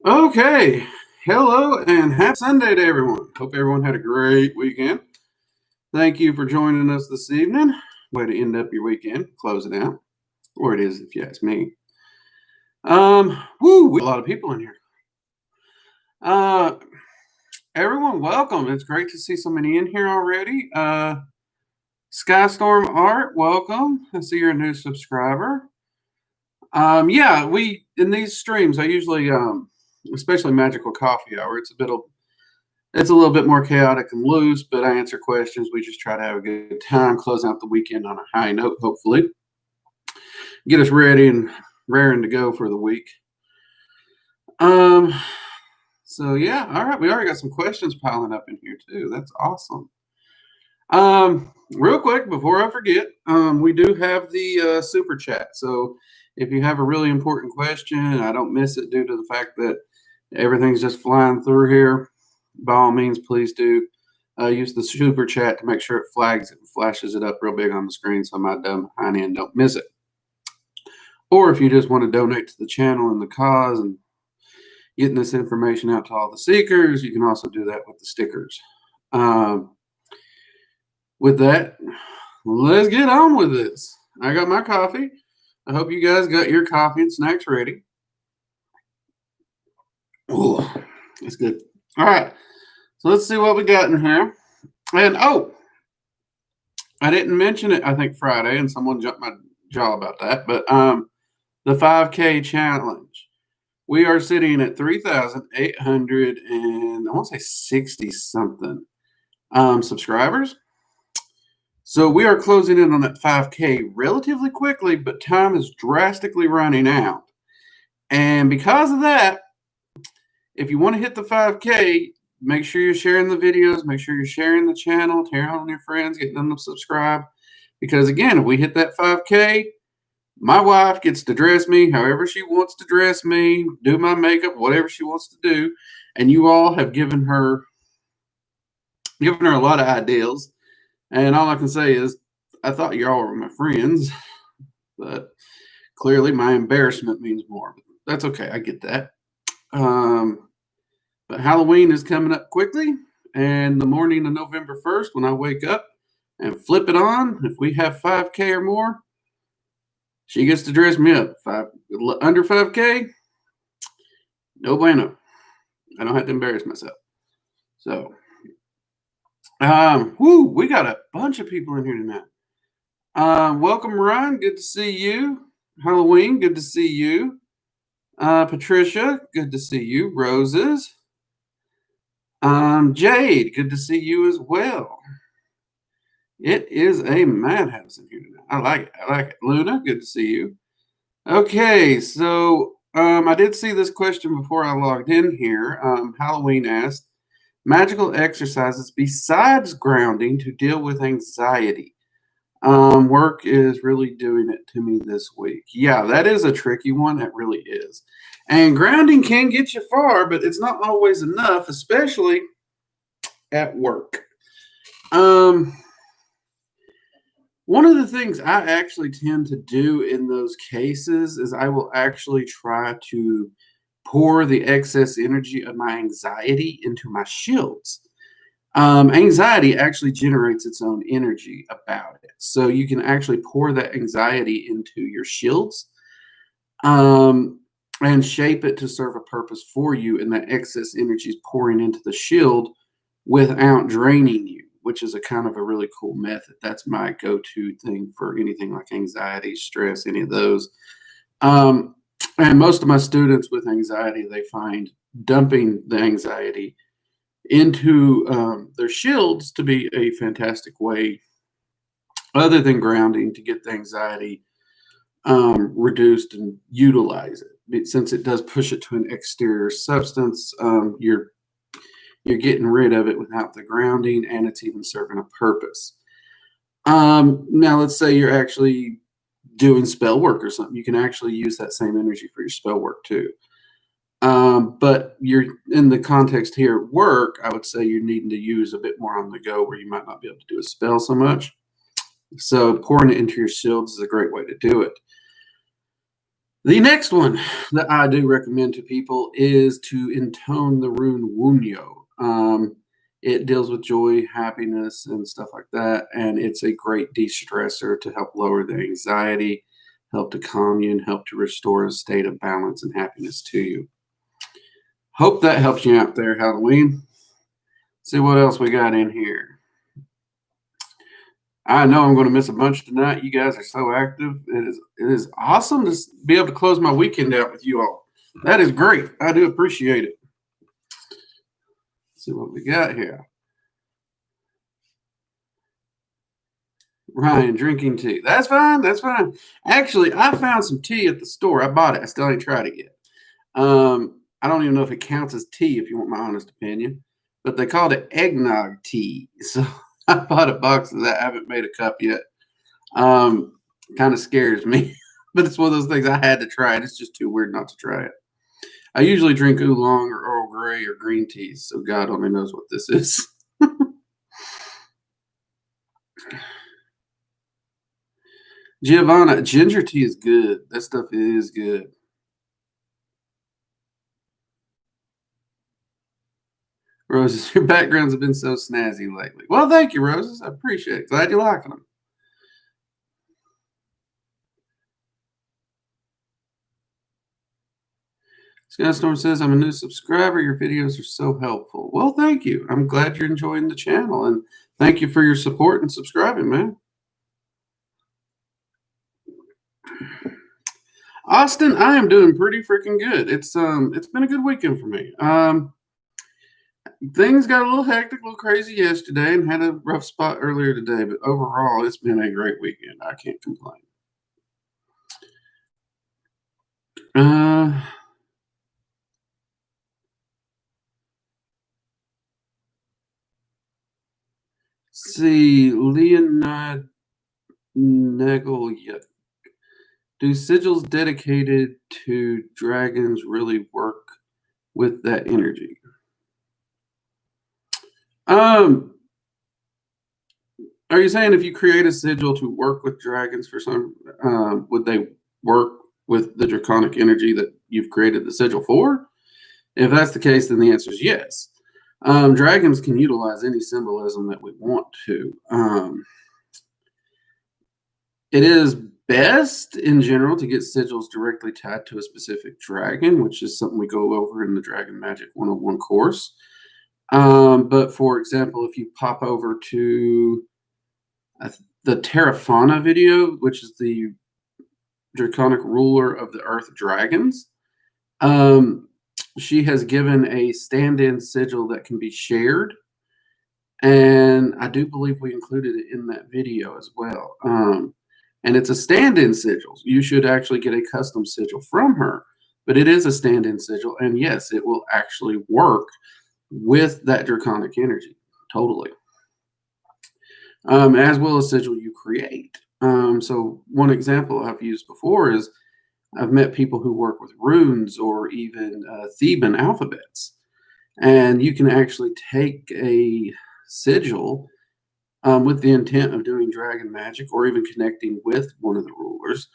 Okay, hello and happy Sunday to everyone. Hope everyone had a great weekend. Thank you for joining us this evening. Way to end up your weekend, close it out, or it is if you ask me. We have a lot of people in here. Uh, Everyone, welcome. It's great to see so many in here already. Skystorm Art, welcome. I see you're a new subscriber. Yeah, we in these streams, I usually especially Magical Coffee Hour. It's a little bit more chaotic and loose, but I answer questions. We just try to have a good time, close out the weekend on a high note, hopefully. Get us ready and raring to go for the week. So yeah, all right. We already got some questions piling up in here too. That's awesome. Real quick before I forget, we do have the super chat. So if you have a really important question, I don't miss it due to the fact that everything's just flying through here. By all means, please do use the super chat to make sure it flags it and flashes it up real big on the screen so my dumb hind end don't miss it. Or if you just want to donate to the channel and the cause and getting this information out to all the seekers, you can also do that with the stickers. With that, let's get on with this. I got my coffee. I hope you guys got your coffee and snacks ready. Oh, that's good. All right. So let's see what we got in here. And I didn't mention it, I think Friday, and someone jumped my jaw about that. But the 5K challenge. We are sitting at 3,800 and I want to say 60 something subscribers. So we are closing in on that 5K relatively quickly, but time is drastically running out. And because of that, if you want to hit the 5K, make sure you're sharing the videos, make sure you're sharing the channel, tearing on your friends, getting them to subscribe. Because again, if we hit that 5K, my wife gets to dress me however she wants to dress me, do my makeup, whatever she wants to do. And you all have given her a lot of ideals. And all I can say is, I thought y'all were my friends, but clearly my embarrassment means more. That's okay. I get that. But Halloween is coming up quickly, and the morning of November 1st, when I wake up and flip it on, if we have 5K or more, she gets to dress me up. Under 5K, no bueno. I don't have to embarrass myself. So, we got a bunch of people in here tonight. Welcome, Ryan. Good to see you. Halloween, good to see you. Patricia, good to see you. Roses. Jade, good to see you as well. It is a madhouse in here tonight. I like it. Luna, good to see you. Okay, so I did see this question before I logged in here. Halloween asked, magical exercises besides grounding to deal with anxiety. Work is really doing it to me this week. Yeah, that is a tricky one. It really is. And grounding can get you far, but it's not always enough, especially at work. One of the things I actually tend to do in those cases is I will actually try to pour the excess energy of my anxiety into my shields. Anxiety actually generates its own energy about it. So you can actually pour that anxiety into your shields and shape it to serve a purpose for you. And that excess energy is pouring into the shield without draining you, which is a kind of a really cool method. That's my go-to thing for anything like anxiety, stress, any of those. And most of my students with anxiety, they find dumping the anxiety into their shields to be a fantastic way, other than grounding, to get the anxiety reduced and utilize it. Since it does push it to an exterior substance, you're getting rid of it without the grounding, and it's even serving a purpose. Now, let's say you're actually doing spell work or something. You can actually use that same energy for your spell work too. But you're in the context here at work, I would say you're needing to use a bit more on the go where you might not be able to do a spell so much. So pouring it into your shields is a great way to do it. The next one that I do recommend to people is to intone the rune Wunyo. It deals with joy, happiness, and stuff like that, and it's a great de-stressor to help lower the anxiety, help to calm you, and help to restore a state of balance and happiness to you. Hope that helps you out there, Halloween. See what else we got in here. I know I'm going to miss a bunch tonight. You guys are so active. It is awesome to be able to close my weekend out with you all. That is great. I do appreciate it. Let's see what we got here. Ryan, drinking tea. That's fine. That's fine. Actually, I found some tea at the store. I bought it. I still ain't tried it yet. I don't even know if it counts as tea, if you want my honest opinion. But they called it Eggnog Tea. So I bought a box of that. I haven't made a cup yet. Kind of scares me. But it's one of those things I had to try it. It's just too weird not to try it. I usually drink oolong or Earl Grey or green teas, so God only knows what this is. Giovanna, ginger tea is good. That stuff is good. Roses, your backgrounds have been so snazzy lately. Well, thank you, Roses. I appreciate it. Glad you're liking them. Skystorm says, I'm a new subscriber. Your videos are so helpful. Well, thank you. I'm glad you're enjoying the channel, and thank you for your support and subscribing, man. Austin, I am doing pretty freaking good. It's been a good weekend for me. Things got a little hectic, a little crazy yesterday, and had a rough spot earlier today, but overall, it's been a great weekend. I can't complain. See, Leonard Nagel. Do sigils dedicated to dragons really work with that energy? Are you saying if you create a sigil to work with dragons for some, would they work with the draconic energy that you've created the sigil for? If that's the case, then the answer is yes. Dragons can utilize any symbolism that we want to. It is best in general to get sigils directly tied to a specific dragon, which is something we go over in the Dragon Magic 101 course. But for example, if you pop over to the Terrafana video, which is the draconic ruler of the earth dragons, she has given a stand-in sigil that can be shared. And I do believe we included it in that video as well. And it's a stand-in sigil. You should actually get a custom sigil from her. But it is a stand-in sigil. And yes, it will actually work with that draconic energy. Totally. As well as sigil you create. So one example I've used before is I've met people who work with runes or even Theban alphabets. And you can actually take a sigil with the intent of doing dragon magic or even connecting with one of the rulers.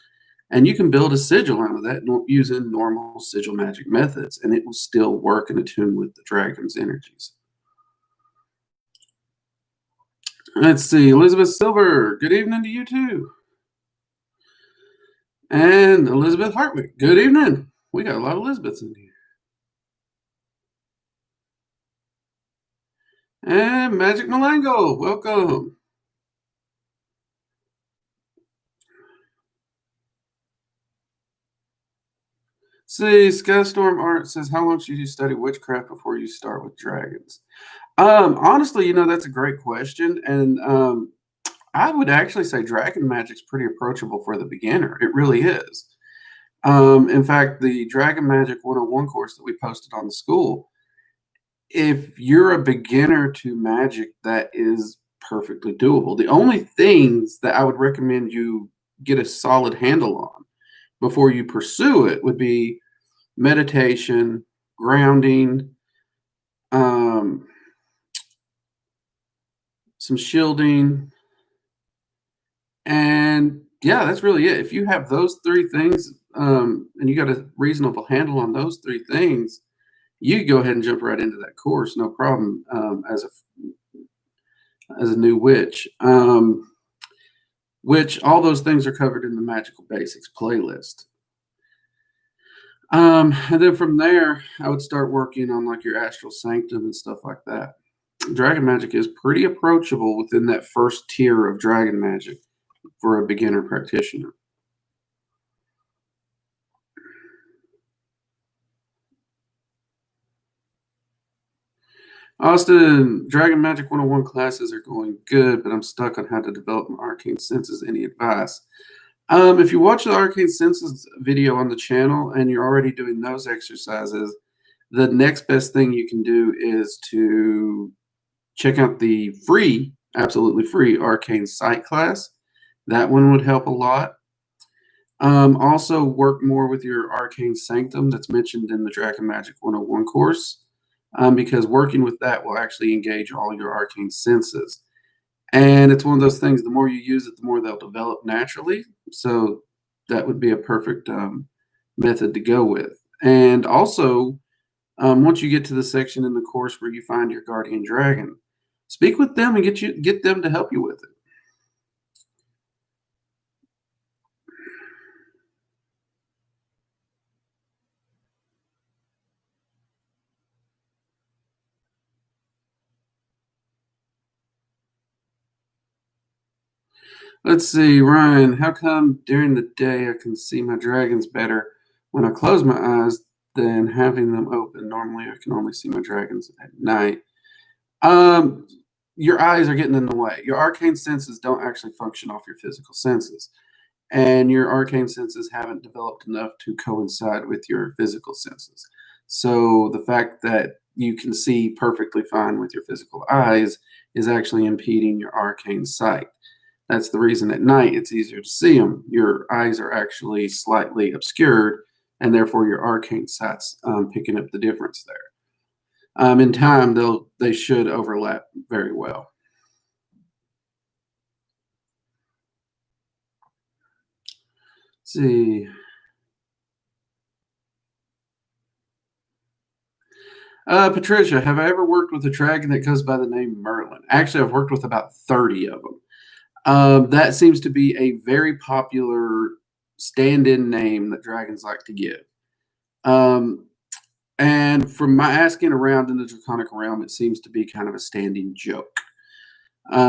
And you can build a sigil out of that using normal sigil magic methods, and it will still work and attune with the dragon's energies. Let's see, Elizabeth Silver, good evening to you too. And Elizabeth Hartwick, good evening. We got a lot of Elizabeths in here. And Magic Malango, welcome. See, Skystorm Art says, how long should you study witchcraft before you start with dragons? Honestly, that's a great question. And I would actually say dragon magic's pretty approachable for the beginner. It really is. In fact, the Dragon Magic 101 course that we posted on the school, if you're a beginner to magic, that is perfectly doable. The only things that I would recommend you get a solid handle on before you pursue it would be meditation, grounding, some shielding, and yeah, that's really it. If you have those three things, and you got a reasonable handle on those three things, you could go ahead and jump right into that course, no problem, as a new witch. Which all those things are covered in the Magical Basics playlist. And then from there, I would start working on like your Astral Sanctum and stuff like that. Dragon magic is pretty approachable within that first tier of dragon magic for a beginner practitioner. Austin, Dragon Magic 101 classes are going good, but I'm stuck on how to develop my arcane senses. Any advice? If you watch the arcane senses video on the channel and you're already doing those exercises, the next best thing you can do is to check out the free, absolutely free Arcane Sight class. That one would help a lot. Also work more with your Arcane Sanctum that's mentioned in the Dragon Magic 101 course, because working with that will actually engage all your arcane senses. And it's one of those things, the more you use it, the more they'll develop naturally. So that would be a perfect method to go with. And also, once you get to the section in the course where you find your guardian dragon, speak with them and get them to help you with it. Let's see, Ryan, how come during the day I can see my dragons better when I close my eyes than having them open? Normally I can only see my dragons at night. Your eyes are getting in the way. Your arcane senses don't actually function off your physical senses. And your arcane senses haven't developed enough to coincide with your physical senses. So the fact that you can see perfectly fine with your physical eyes is actually impeding your arcane sight. That's the reason at night it's easier to see them. Your eyes are actually slightly obscured, and therefore your arcane sight's picking up the difference there. In time, they should overlap very well. Let's see. Patricia, have I ever worked with a dragon that goes by the name Merlin? Actually, I've worked with about 30 of them. That seems to be a very popular stand-in name that dragons like to give. And from my asking around in the Draconic realm, it seems to be kind of a standing joke.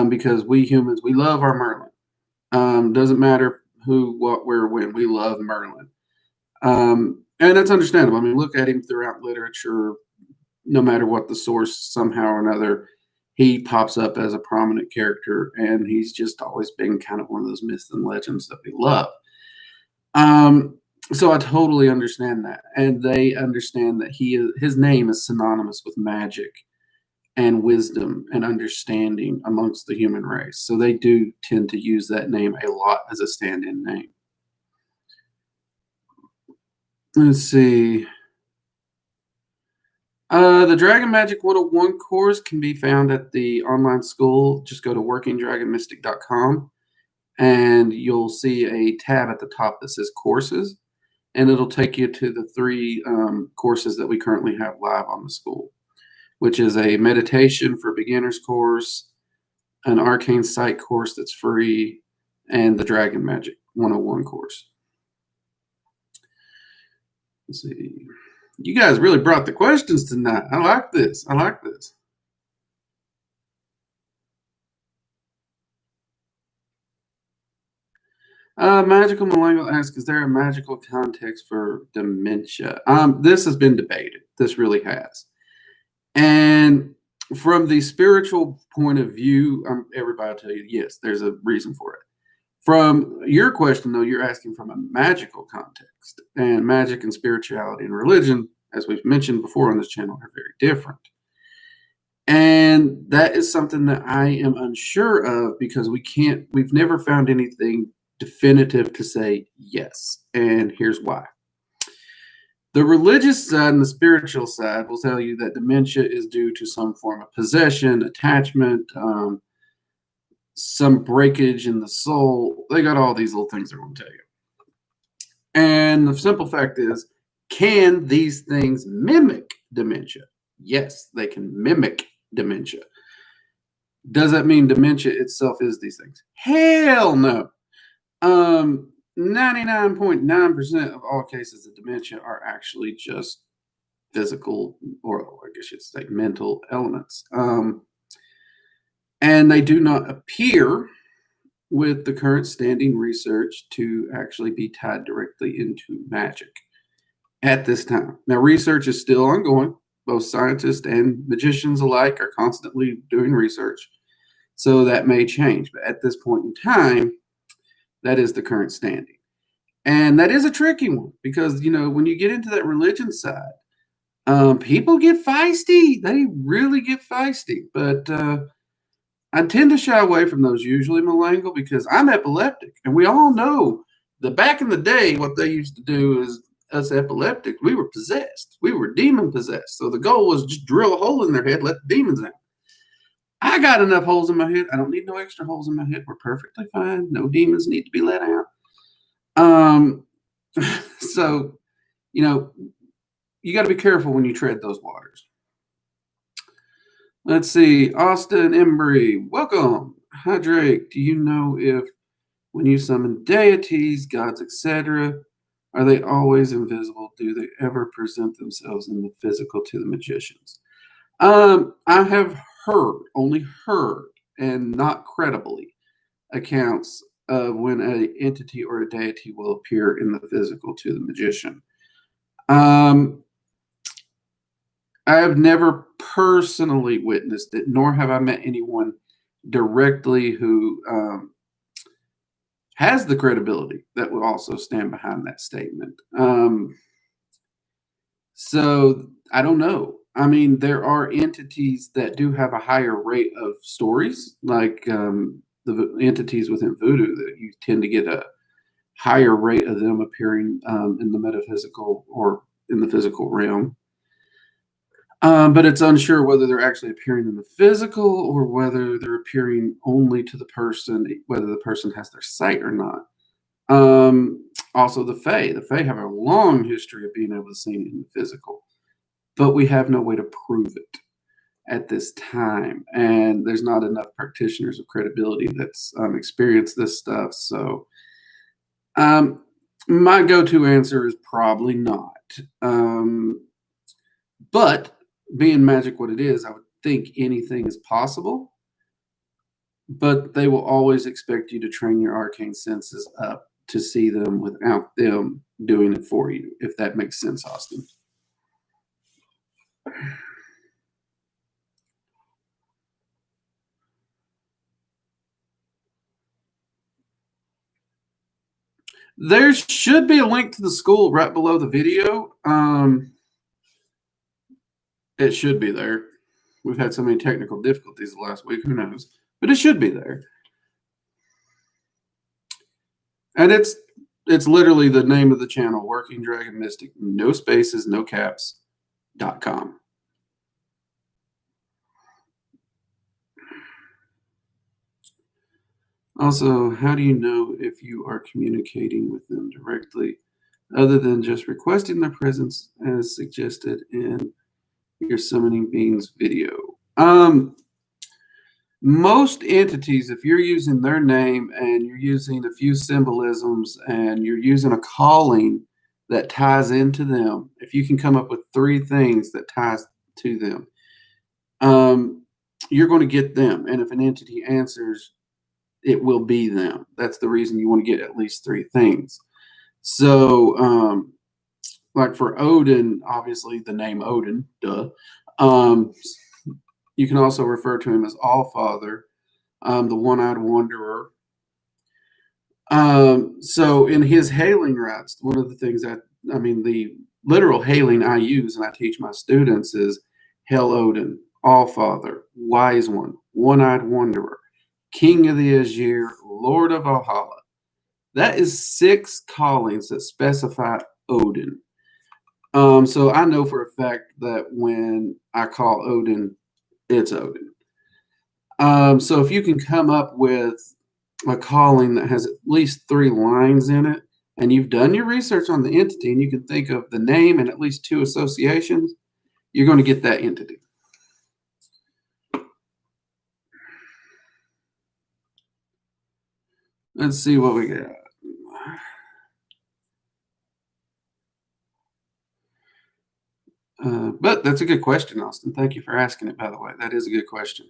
Because we humans, we love our Merlin. Doesn't matter who, what, where, when. We love Merlin. And that's understandable. I mean, look at him throughout literature. No matter what the source, somehow or another, he pops up as a prominent character, and he's just always been kind of one of those myths and legends that we love. So I totally understand that, and they understand that his name is synonymous with magic and wisdom and understanding amongst the human race. So they do tend to use that name a lot as a stand-in name. Let's see. The Dragon Magic 101 course can be found at the online school. Just go to workingdragonmystic.com and you'll see a tab at the top that says courses, and it'll take you to the three courses that we currently have live on the school, which is a meditation for beginners course, an arcane sight course that's free, and the Dragon Magic 101 course. Let's see. You guys really brought the questions tonight. I like this. I like this. Magical Malango asks, is there a magical context for dementia? This has been debated. This really has. And from the spiritual point of view, everybody will tell you, yes, there's a reason for it. From your question, though, you're asking from a magical context. And magic and spirituality and religion, as we've mentioned before on this channel, are very different. And that is something that I am unsure of because we've never found anything definitive to say yes. And here's why. The religious side and the spiritual side will tell you that dementia is due to some form of possession, attachment, some breakage in the soul. They got all these little things they're going to tell you. And the simple fact is, can these things mimic dementia? Yes, they can mimic dementia. Does that mean dementia itself is these things? Hell no. 99.9% of all cases of dementia are actually just physical, or I guess you'd say mental elements. And they do not appear with the current standing research to actually be tied directly into magic at this time. Now, research is still ongoing. Both scientists and magicians alike are constantly doing research. So that may change. But at this point in time, that is the current standing. And that is a tricky one because, when you get into that religion side, people get feisty. They really get feisty. But I tend to shy away from those usually, Malangle, because I'm epileptic. And we all know that back in the day, what they used to do is us epileptics, we were possessed. We were demon possessed. So the goal was just drill a hole in their head, let the demons out. I got enough holes in my head. I don't need no extra holes in my head. We're perfectly fine. No demons need to be let out. So, you got to be careful when you tread those waters. Let's see. Austin Embry, welcome. Hi, Drake. Do you know if when you summon deities, gods, etc., are they always invisible? Do they ever present themselves in the physical to the magicians? I have only heard, and not credibly, accounts of when an entity or a deity will appear in the physical to the magician. I have never personally witnessed it, nor have I met anyone directly who has the credibility that will also stand behind that statement. So I don't know. I mean, there are entities that do have a higher rate of stories, like the entities within voodoo, that you tend to get a higher rate of them appearing in the metaphysical or in the physical realm. But it's unsure whether they're actually appearing in the physical or whether they're appearing only to the person, whether the person has their sight or not. Also, the Fae. The Fae have a long history of being able to see it in the physical, but we have no way to prove it at this time. And there's not enough practitioners of credibility that's experienced this stuff. So my go-to answer is probably not. But being magic what it is, I would think anything is possible, but they will always expect you to train your arcane senses up to see them without them doing it for you, if that makes sense, Austin. There should be a link to the school right below the video. It should be there. We've had so many technical difficulties the last week, who knows? But it should be there. And it's literally the name of the channel, Working Dragon Mystic, no spaces, no caps.com. Also, how do you know if you are communicating with them directly other than just requesting their presence as suggested in your summoning beings video? Most entities, if you're using their name and you're using a few symbolisms and you're using a calling that ties into them, if you can come up with 3 things that ties to them, you're going to get them. And if an entity answers, it will be them. That's the reason you want to get at least 3 things. So, like for Odin, obviously the name Odin, duh. You can also refer to him as Allfather, the one-eyed wanderer. So in his hailing rites, one of the things the literal hailing I use and I teach my students is Hail Odin, Allfather, Wise One, One-Eyed Wanderer, King of the Azir, Lord of Valhalla. That is 6 callings that specify Odin. So I know for a fact that when I call Odin, it's Odin. So if you can come up with a calling that has at least 3 lines in it, and you've done your research on the entity and you can think of the name and at least 2 associations, you're going to get that entity. Let's see what we got. But that's a good question, Austin. Thank you for asking it, by the way. That is a good question.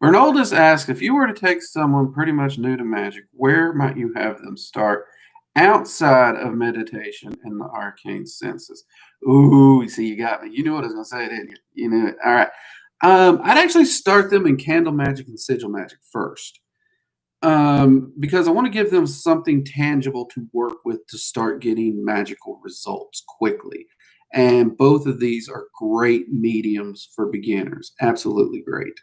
Arnoldus asks, if you were to take someone pretty much new to magic, where might you have them start outside of meditation and the arcane senses? Ooh, see, you got me. You knew what I was going to say, didn't you? You knew it. All right. I'd actually start them in candle magic and sigil magic first. Because I want to give them something tangible to work with to start getting magical results quickly. And both of these are great mediums for beginners. Absolutely great.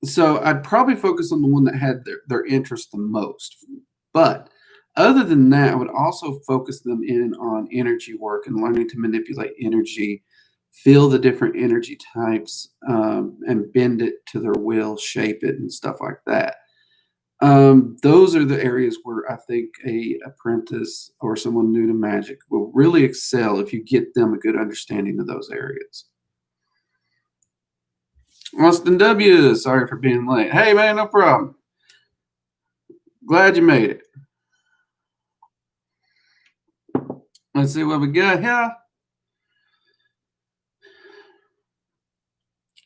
So I'd probably focus on the one that had their interest the most. But other than that, I would also focus them in on energy work and learning to manipulate energy, feel the different energy types, and bend it to their will, shape it, and stuff like that. Those are the areas where I think a apprentice or someone new to magic will really excel if you get them a good understanding of those areas. Austin W., sorry for being late. Hey, man, no problem. Glad you made it. Let's see what we got here.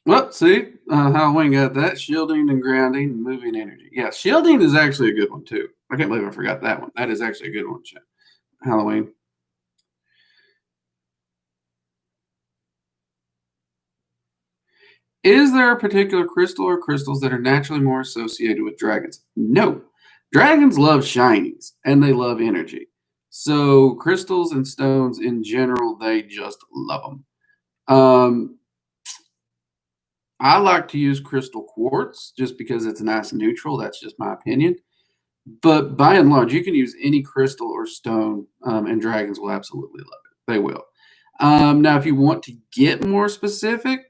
Well, see, Halloween got that. Shielding and grounding and moving energy. Yeah, shielding is actually a good one, too. I can't believe I forgot that one. That is actually a good one, Halloween. Is there a particular crystal or crystals that are naturally more associated with dragons? No. Dragons love shinies, and they love energy. So crystals and stones in general, they just love them. I like to use crystal quartz just because it's a nice neutral. That's just my opinion. But by and large, you can use any crystal or stone, and dragons will absolutely love it. They will. Now, if you want to get more specific,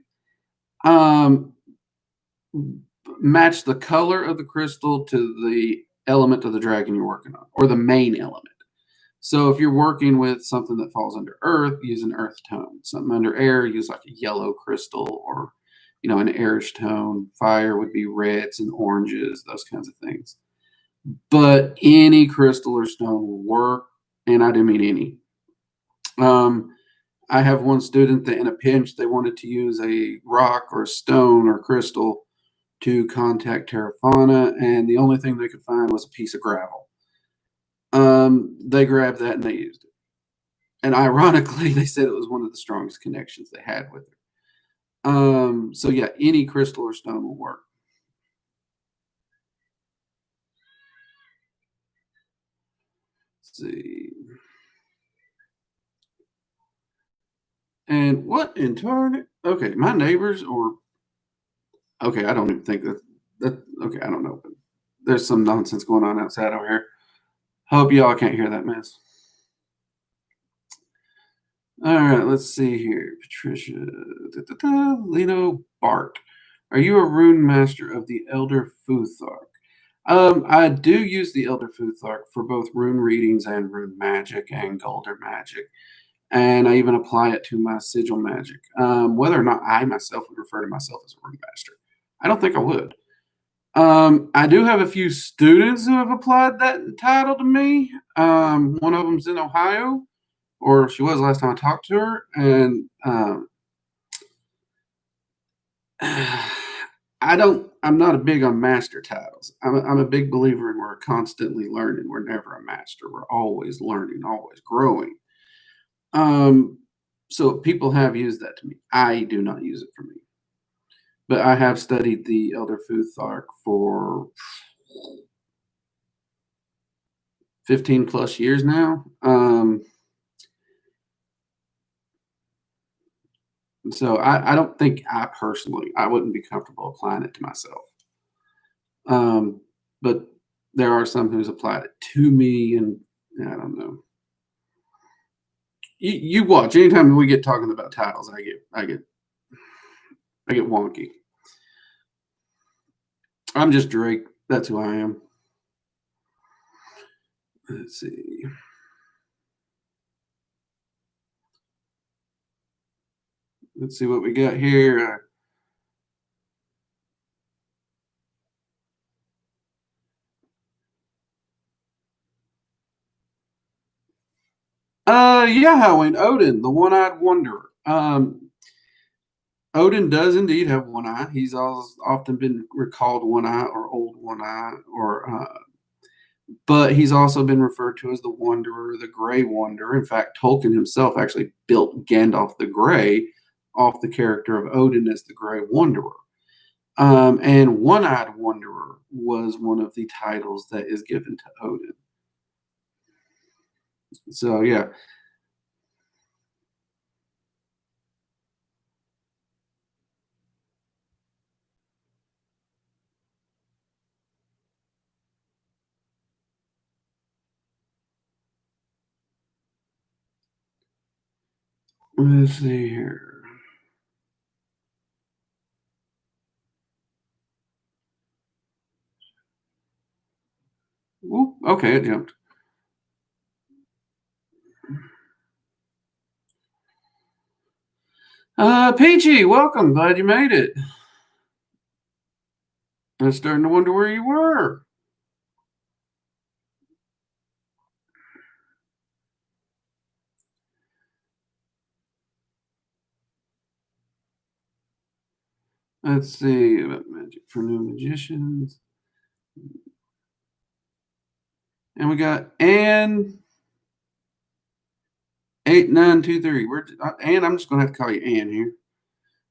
match the color of the crystal to the element of the dragon you're working on, or the main element. So if you're working with something that falls under earth, use an earth tone. Something under air, use like a yellow crystal or, an airish tone. Fire would be reds and oranges, those kinds of things. But any crystal or stone will work, and I do mean any. I have one student that in a pinch, they wanted to use a rock or a stone or crystal to contact Terra Fauna, and the only thing they could find was a piece of gravel. They grabbed that and they used it. And ironically, they said it was one of the strongest connections they had with her. So yeah, any crystal or stone will work. Let's see. And what in turn? Okay, my neighbors okay, I don't even think that okay, I don't know. But there's some nonsense going on outside over here. Hope y'all can't hear that mess. All right, let's see here. Patricia, Lino Bart. Are you a rune master of the Elder Futhark? I do use the Elder Futhark for both rune readings and rune magic and golder magic. And I even apply it to my sigil magic. Whether or not I myself would refer to myself as a rune master, I don't think I would. I do have a few students who have applied that title to me. One of them's in Ohio, or she was last time I talked to her, and I'm not a big on master titles. I'm a big believer in we're constantly learning. We're never a master. We're always learning, always growing. So people have used that to me. I do not use it for me. But I have studied the Elder Futhark for 15 plus years now. So I don't think I wouldn't be comfortable applying it to myself. But there are some who's applied it to me, and I don't know. You watch anytime we get talking about titles, I get I get wonky. I'm just Drake. That's who I am. Let's see. Let's see what we got here. Yeah, Halloween. Odin, the one-eyed wanderer. Odin does indeed have one eye. He's often been recalled one eye or old one eye, but he's also been referred to as the Wanderer, the Grey Wanderer. In fact, Tolkien himself actually built Gandalf the Grey off the character of Odin as the Grey Wanderer. And One-Eyed Wanderer was one of the titles that is given to Odin. So, yeah. Let's see here. Ooh, okay, it jumped. Peachy, welcome. Glad you made it. I was starting to wonder where you were. Let's see about magic for new magicians. And we got Ann 8923. Ann, I'm just gonna have to call you Ann here.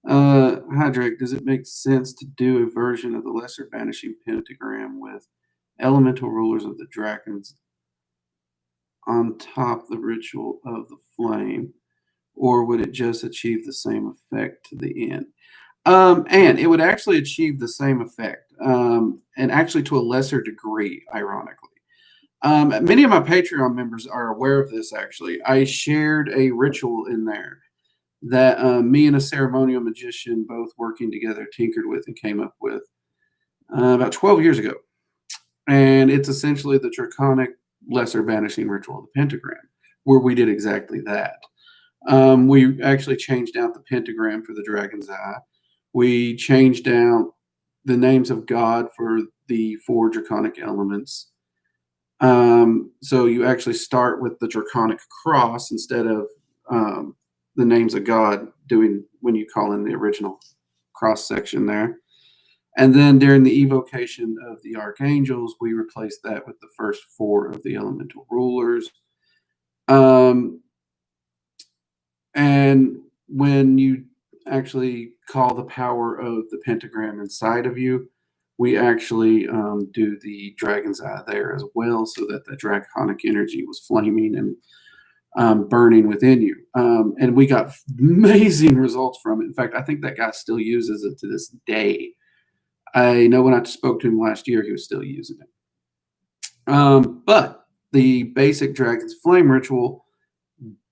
Hi Drake, does it make sense to do a version of the lesser banishing pentagram with elemental rulers of the dragons on top the ritual of the flame? Or would it just achieve the same effect to the end? And it would actually achieve the same effect, and actually to a lesser degree, ironically. Many of my Patreon members are aware of this, actually. I shared a ritual in there that me and a ceremonial magician, both working together, tinkered with and came up with about 12 years ago. And it's essentially the Draconic lesser banishing ritual of the pentagram, where we did exactly that. We actually changed out the pentagram for the dragon's eye. We changed out the names of God for the 4 draconic elements. So you actually start with the draconic cross instead of the names of God doing when you call in the original cross section there. And then during the evocation of the archangels, we replaced that with the first 4 of the elemental rulers. And when you actually call the power of the pentagram inside of you, we actually do the dragon's eye there as well, so that the draconic energy was flaming and burning within you. And we got amazing results from it. In fact, I think that guy still uses it to this day. I know when I spoke to him last year, he was still using it. But the basic dragon's flame ritual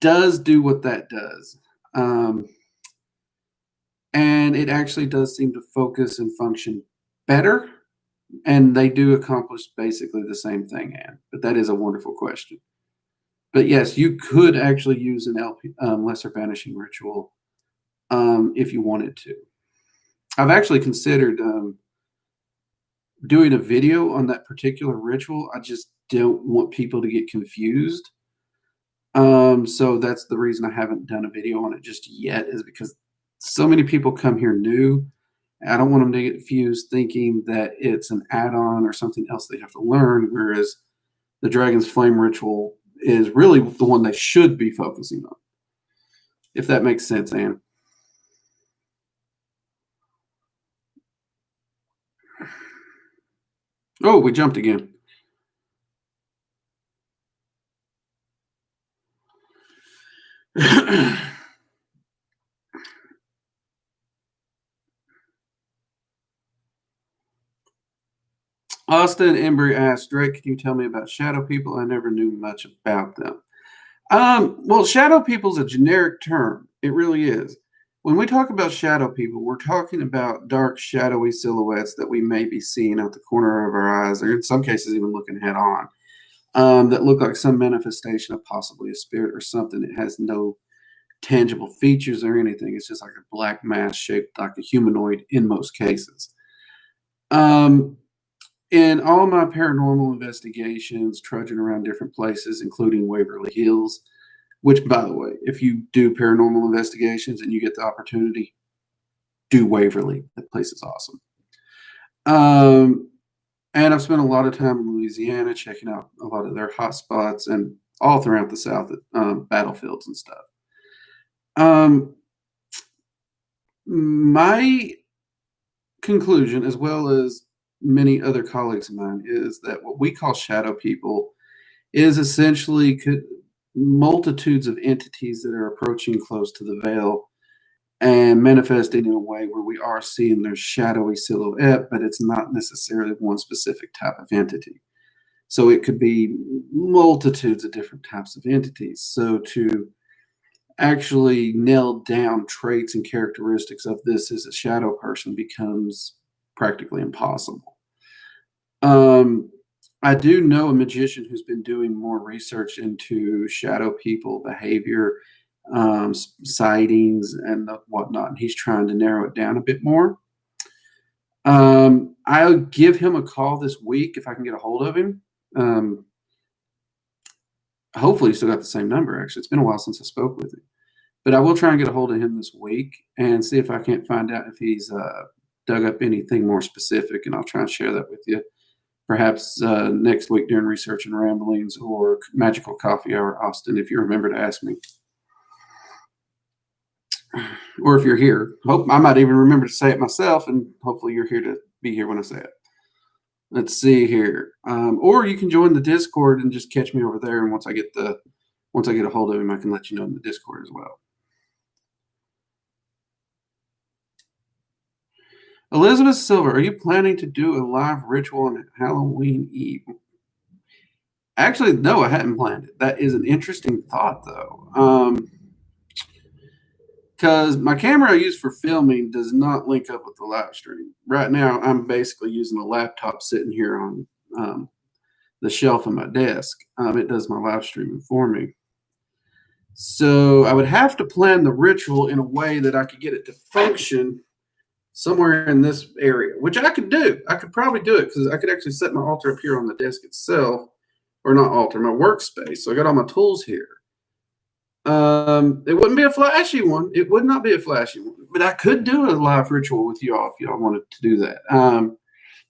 does do what that does. And it actually does seem to focus and function better. And they do accomplish basically the same thing, Anne. But that is a wonderful question. But yes, you could actually use an lesser banishing ritual if you wanted to. I've actually considered doing a video on that particular ritual. I just don't want people to get confused. So that's the reason I haven't done a video on it just yet, is because so many people come here new. I don't want them to get confused thinking that it's an add-on or something else they have to learn, whereas the Dragon's Flame ritual is really the one they should be focusing on. If that makes sense, Anne. Oh, we jumped again. Austin Embry asked, Drake, can you tell me about shadow people? I never knew much about them. Well, shadow people is a generic term. It really is. When we talk about shadow people, we're talking about dark, shadowy silhouettes that we may be seeing out the corner of our eyes, or in some cases, even looking head on, that look like some manifestation of possibly a spirit or something that has no tangible features or anything. It's just like a black mass shaped like a humanoid in most cases. In all my paranormal investigations, trudging around different places, including Waverly Hills, which, by the way, if you do paranormal investigations and you get the opportunity, do Waverly. That place is awesome. And I've spent a lot of time in Louisiana checking out a lot of their hot spots and all throughout the South at battlefields and stuff. My conclusion, as well as many other colleagues of mine, is that what we call shadow people is essentially multitudes of entities that are approaching close to the veil and manifesting in a way where we are seeing their shadowy silhouette, but it's not necessarily one specific type of entity. So it could be multitudes of different types of entities. So to actually nail down traits and characteristics of this as a shadow person becomes practically impossible. I do know a magician who's been doing more research into shadow people behavior, sightings, and whatnot. And he's trying to narrow it down a bit more. I'll give him a call this week if I can get a hold of him. Hopefully, he's still got the same number, actually. It's been a while since I spoke with him. But I will try and get a hold of him this week and see if I can't find out if he's dug up anything more specific, and I'll try and share that with you. Perhaps next week during Research and Ramblings or Magical Coffee Hour, Austin, if you remember to ask me. Or if you're here. I might even remember to say it myself, and hopefully you're here to be here when I say it. Let's see here. Or you can join the Discord and just catch me over there, and once I get a hold of him, I can let you know in the Discord as well. Elizabeth Silver, are you planning to do a live ritual on Halloween Eve? Actually, no, I hadn't planned it. That is an interesting thought, though. Because my camera I use for filming does not link up with the live stream. Right now, I'm basically using a laptop sitting here on the shelf of my desk. It does my live streaming for me. So I would have to plan the ritual in a way that I could get it to function somewhere in this area, which I could do. I could probably do it because I could actually set my altar up here on the desk itself, or not altar, my workspace. So I got all my tools here. It wouldn't be a flashy one. It would not be a flashy one, but I could do a live ritual with y'all if y'all wanted to do that.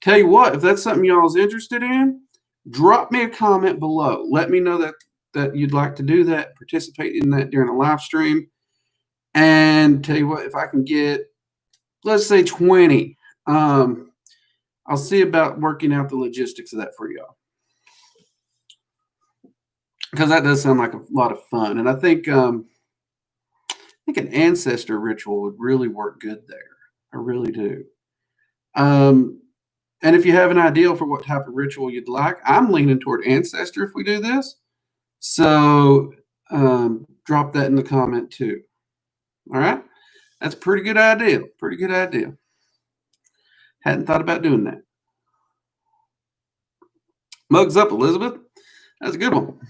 Tell you what, if that's something y'all's interested in, drop me a comment below. Let me know that you'd like to do that, participate in that during a live stream. And tell you what, if I can get, let's say 20, I'll see about working out the logistics of that for y'all. Because that does sound like a lot of fun. And I think an ancestor ritual would really work good there. I really do. And if you have an idea for what type of ritual you'd like, I'm leaning toward ancestor if we do this. So drop that in the comment too. All right? That's a pretty good idea. Pretty good idea. Hadn't thought about doing that. Mugs up, Elizabeth. That's a good one.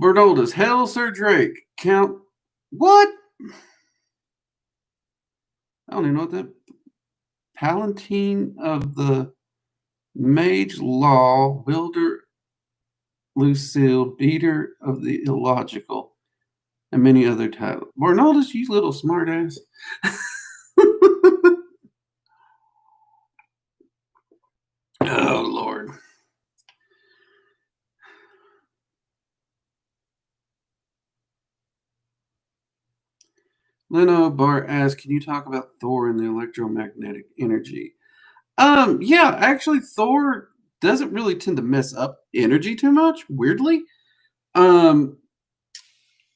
Bernoldus, hell, Sir Drake. Count. What? I don't even know what that. Palatine of the Mage Law, Wilder Lucille, Beater of the Illogical, and many other titles. Bernoldus, you little smartass. Oh, Lord. Leno Bart asks, can you talk about Thor and the electromagnetic energy? Yeah, actually, Thor doesn't really tend to mess up energy too much, weirdly. Now,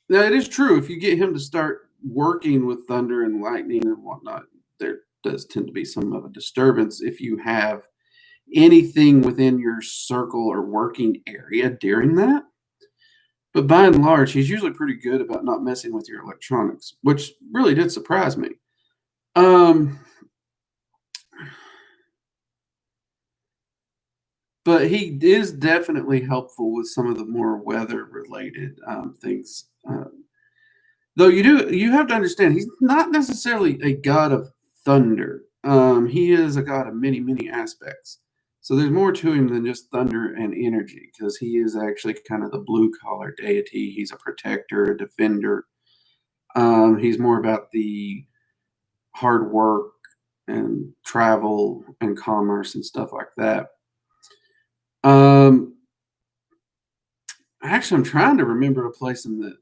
it is true, if you get him to start working with thunder and lightning and whatnot, there does tend to be some of a disturbance if you have anything within your circle or working area during that. But by and large, he's usually pretty good about not messing with your electronics, which really did surprise me. But he is definitely helpful with some of the more weather-related things. Though you have to understand, he's not necessarily a god of thunder. He is a god of many, many aspects. So there's more to him than just thunder and energy, because he is actually kind of the blue-collar deity. He's a protector, a defender. He's more about the hard work and travel and commerce and stuff like that. Actually, I'm trying to remember a place in the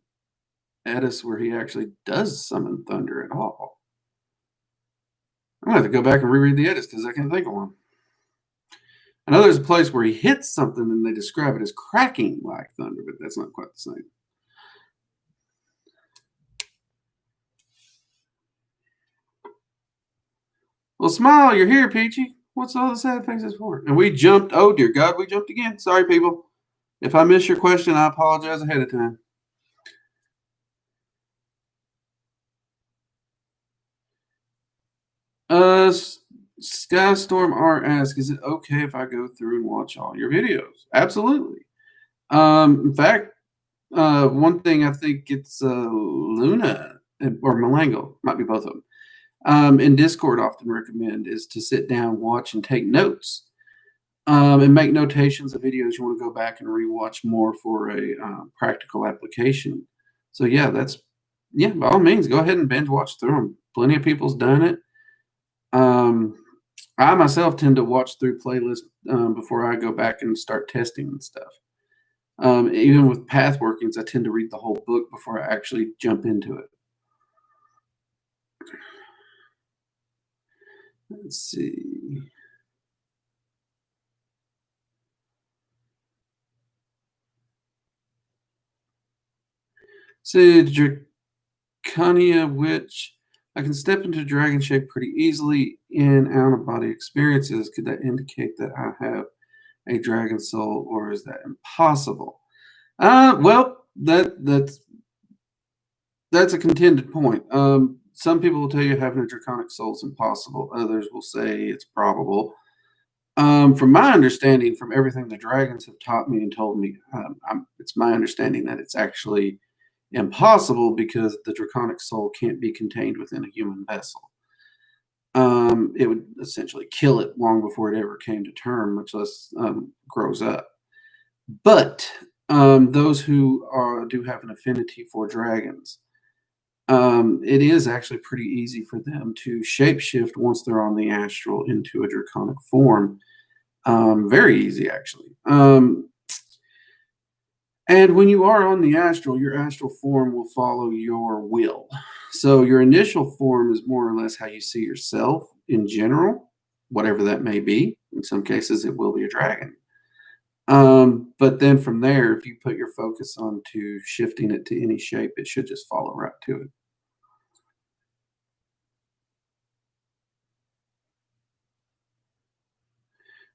Edis where he actually does summon thunder at all. I'm going to have to go back and reread the Edis because I can't think of one. I know there's a place where he hits something and they describe it as cracking like thunder, but that's not quite the same. Well, smile, you're here, Peachy. What's all the sad faces for? And we jumped. Oh, dear God, we jumped again. Sorry, people. If I miss your question, I apologize ahead of time. Skystorm R asks, is it okay if I go through and watch all your videos? Absolutely. In fact, one thing I think it's Luna or Malango, might be both of them, in Discord often recommend is to sit down, watch, and take notes. And make notations of videos you want to go back and rewatch more for a practical application. So yeah, by all means, go ahead and binge watch through them. Plenty of people's done it. I myself tend to watch through playlists before I go back and start testing and stuff. Even with path workings, I tend to read the whole book before I actually jump into it. Let's see. So, Draconia Witch. I can step into dragon shape pretty easily in out-of-body experiences. Could that indicate that I have a dragon soul, or is that impossible? Well, that's a contended point. Some people will tell you having a draconic soul is impossible. Others will say it's probable. From my understanding, from everything the dragons have taught me and told me, it's my understanding that it's actually impossible because the draconic soul can't be contained within a human vessel. It would essentially kill it long before it ever came to term, much less grows up. But those who do have an affinity for dragons, it is actually pretty easy for them to shapeshift once they're on the astral into a draconic form. Very easy, actually. And when you are on the astral, your astral form will follow your will. So your initial form is more or less how you see yourself in general, whatever that may be. In some cases, it will be a dragon. But then from there, if you put your focus on to shifting it to any shape, it should just follow right to it.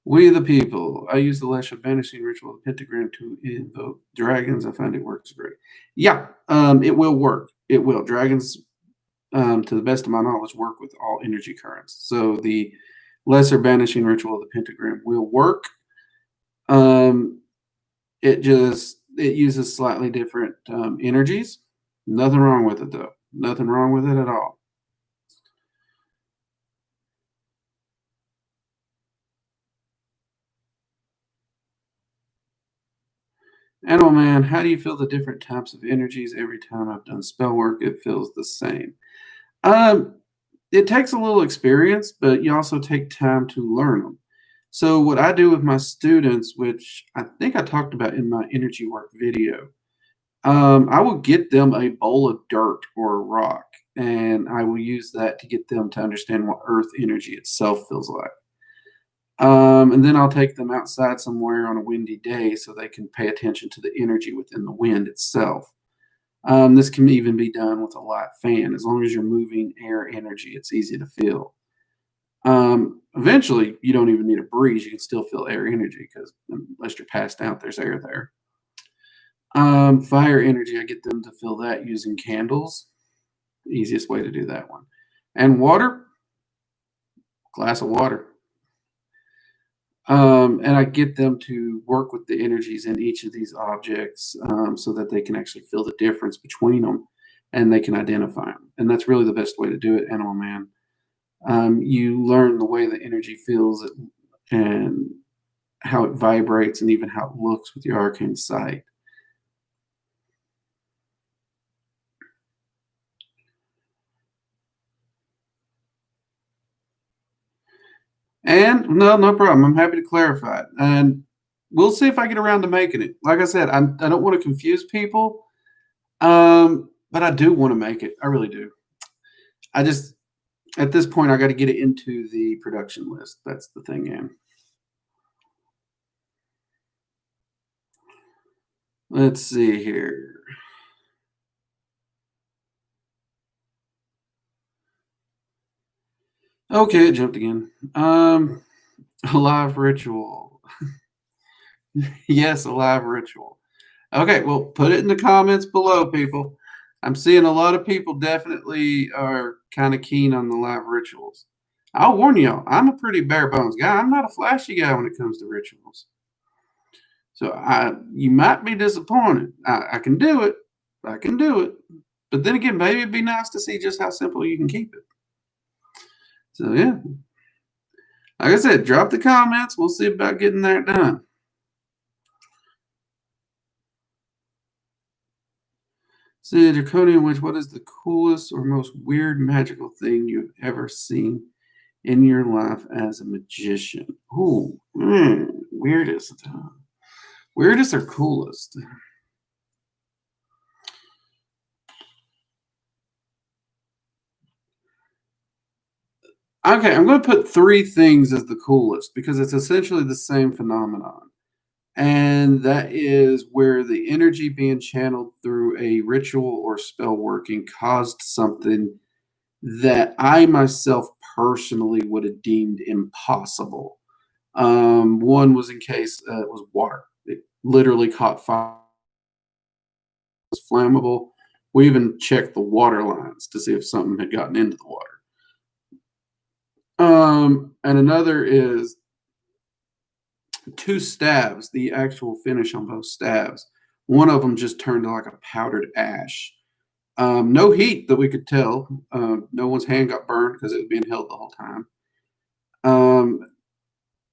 We the people. I use the lesser banishing ritual of Pentagram to invoke dragons. I find it works great. Yeah, it will work. It will. Dragons, to the best of my knowledge, work with all energy currents. So the lesser banishing ritual of the Pentagram will work. It uses slightly different energies. Nothing wrong with it, though. Nothing wrong with it at all. Animal Man, how do you feel the different types of energies? Every time I've done spell work, it feels the same. It takes a little experience, but you also take time to learn them. So what I do with my students, which I think I talked about in my energy work video, I will get them a bowl of dirt or a rock, and I will use that to get them to understand what earth energy itself feels like. And then I'll take them outside somewhere on a windy day so they can pay attention to the energy within the wind itself. This can even be done with a light fan. As long as you're moving air energy, it's easy to feel. Eventually, you don't even need a breeze. You can still feel air energy because unless you're passed out, there's air there. Fire energy, I get them to fill that using candles. Easiest way to do that one. And water, glass of water. And I get them to work with the energies in each of these objects so that they can actually feel the difference between them and they can identify them. And that's really the best way to do it, Animal Man. You learn the way the energy feels and how it vibrates and even how it looks with your arcane sight. And no problem. I'm happy to clarify it. And we'll see if I get around to making it. Like I said, I don't want to confuse people, but I do want to make it. I really do. I just, at this point, I got to get it into the production list. That's the thing, Ann. Let's see here. Okay, it jumped again. A live ritual. Yes, a live ritual. Okay, well, put it in the comments below, people. I'm seeing a lot of people definitely are kind of keen on the live rituals. I'll warn y'all, I'm a pretty bare bones guy. I'm not a flashy guy when it comes to rituals. So you might be disappointed. I can do it. I can do it. But then again, maybe it'd be nice to see just how simple you can keep it. So yeah. Like I said, drop the comments. We'll see about getting that done. See, Draconian Witch, what is the coolest or most weird magical thing you've ever seen in your life as a magician? Ooh, weirdest. Weirdest or coolest? Okay, I'm going to put 3 things as the coolest because it's essentially the same phenomenon. And that is where the energy being channeled through a ritual or spell working caused something that I myself personally would have deemed impossible. One was in case it was water. It literally caught fire. It was flammable. We even checked the water lines to see if something had gotten into the water. And another is 2 stabs, the actual finish on both stabs. One of them just turned to like a powdered ash. No heat that we could tell. No one's hand got burned because it was being held the whole time.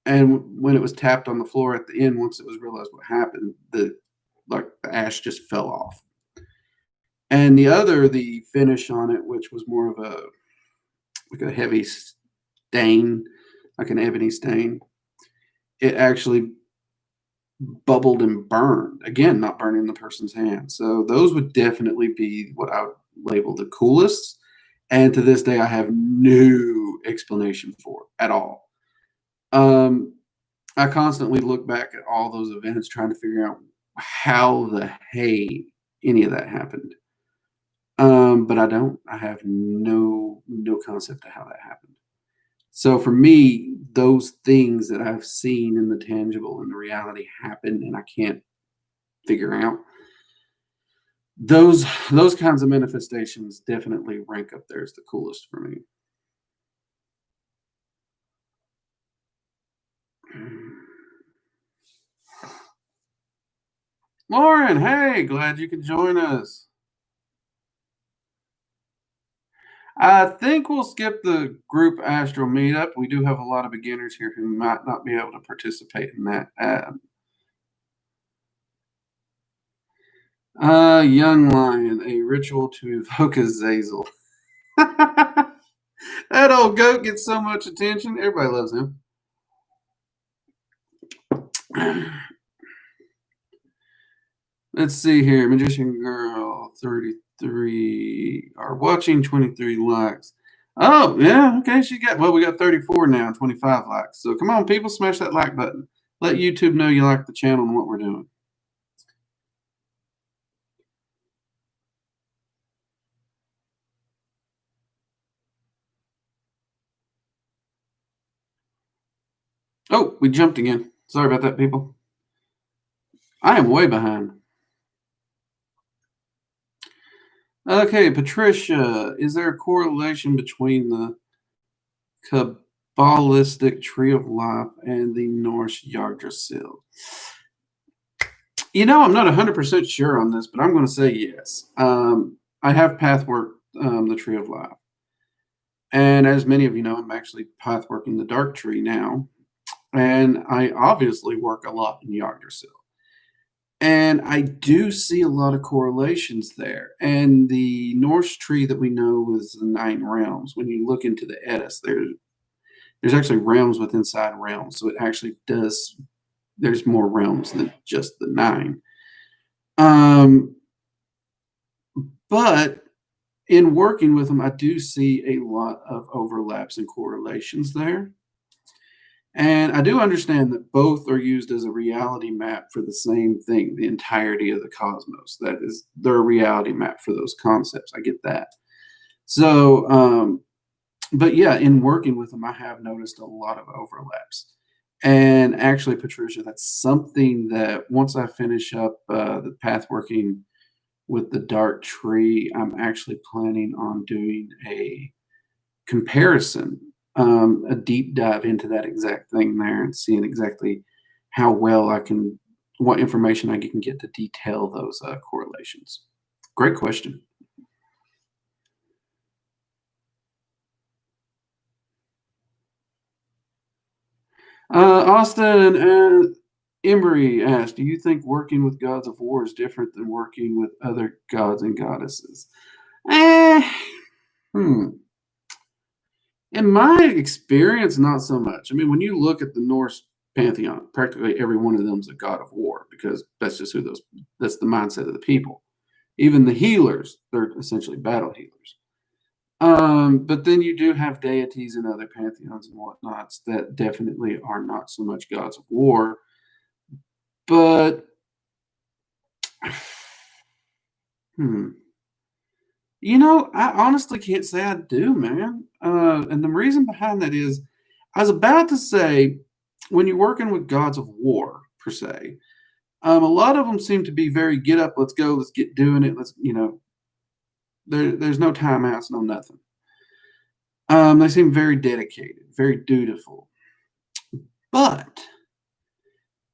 And when it was tapped on the floor at the end, once it was realized what happened, the ash just fell off. And the other, the finish on it, which was more of a heavy stain, like an ebony stain, it actually bubbled and burned. Again, not burning the person's hand. So those would definitely be what I would label the coolest. And to this day, I have no explanation for it at all. I constantly look back at all those events trying to figure out how the hey any of that happened. But I don't. I have no concept of how that happened. So for me, those things that I've seen in the tangible and the reality happen and I can't figure out, those kinds of manifestations definitely rank up there as the coolest for me. Lauren, hey, glad you could join us. I think we'll skip the group Astro meetup. We do have a lot of beginners here who might not be able to participate in that. Young Lion, a ritual to evoke a Zazel. That old goat gets so much attention. Everybody loves him. Let's see here. Magician Girl, 33 are watching, 23 likes. Oh, yeah. Okay. We got 34 now, 25 likes. So come on, people, smash that like button. Let YouTube know you like the channel and what we're doing. Oh, we jumped again. Sorry about that, people. I am way behind. Okay, Patricia, is there a correlation between the Kabbalistic Tree of Life and the Norse Yardra seal? I'm not 100% sure on this, but I'm going to say yes. I have pathworked the Tree of Life. And as many of you know, I'm actually pathworking the Dark Tree now. And I obviously work a lot in Yardra seal. And I do see a lot of correlations there. And the Norse tree that we know is the 9 realms. When you look into the Eddas, there's actually realms within inside realms. So it actually there's more realms than just the 9. But in working with them, I do see a lot of overlaps and correlations there. And I do understand that both are used as a reality map for the same thing, the entirety of the cosmos. That is their reality map for those concepts. I get that. So, but yeah, in working with them, I have noticed a lot of overlaps. And actually, Patricia, that's something that once I finish up the path working with the dark tree, I'm actually planning on doing a comparison, a deep dive into that exact thing there and seeing exactly how well what information I can get to detail those correlations. Great question. Austin and Embry asked, do you think working with gods of war is different than working with other gods and goddesses? Eh, hmm. In my experience, not so much. I mean, when you look at the Norse pantheon, practically every one of them is a god of war because that's just that's the mindset of the people. Even the healers, they're essentially battle healers. But then you do have deities and other pantheons and whatnots that definitely are not so much gods of war. But, hmm. I honestly can't say I do, man. And the reason behind that is, I was about to say, when you're working with gods of war, per se, a lot of them seem to be very get up, let's go, let's get doing it, there's no timeouts, no nothing. They seem very dedicated, very dutiful. But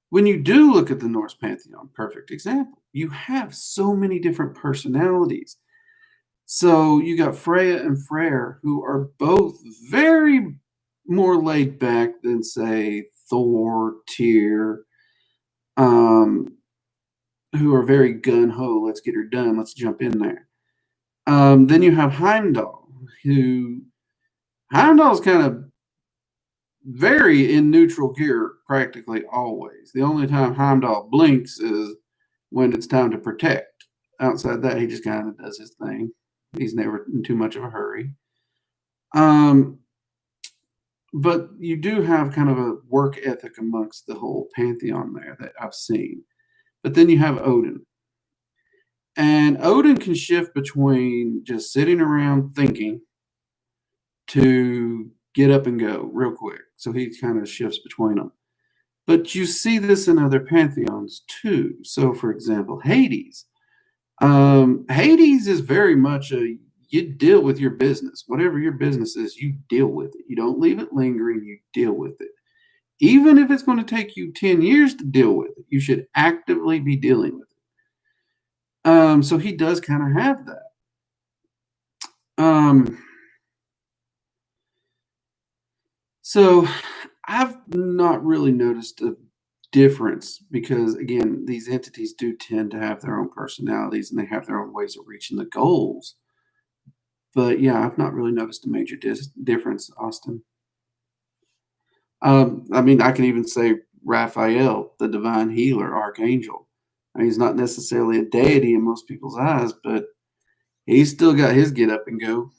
when you do look at the Norse pantheon, perfect example, you have so many different personalities. So you got Freya and Freyr, who are both very more laid back than, say, Thor, Tyr, who are very gun ho. Let's get her done. Let's jump in there. Then you have Heimdall, Heimdall's kind of very in neutral gear practically always. The only time Heimdall blinks is when it's time to protect. Outside that, he just kind of does his thing. He's never in too much of a hurry. But you do have kind of a work ethic amongst the whole pantheon there that I've seen. But then you have Odin. And Odin can shift between just sitting around thinking to get up and go real quick. So he kind of shifts between them. But you see this in other pantheons too. So, for example, Hades. Hades is very much you deal with your business. Whatever your business is, you deal with it. You don't leave it lingering, you deal with it. Even if it's going to take you 10 years to deal with it, you should actively be dealing with it. So he does kind of have that. So I've not really noticed a difference because, again, these entities do tend to have their own personalities and they have their own ways of reaching the goals. But yeah, I've not really noticed a major difference, Austin. I mean, I can even say Raphael, the divine healer, archangel. I mean, he's not necessarily a deity in most people's eyes, but he's still got his get up and go.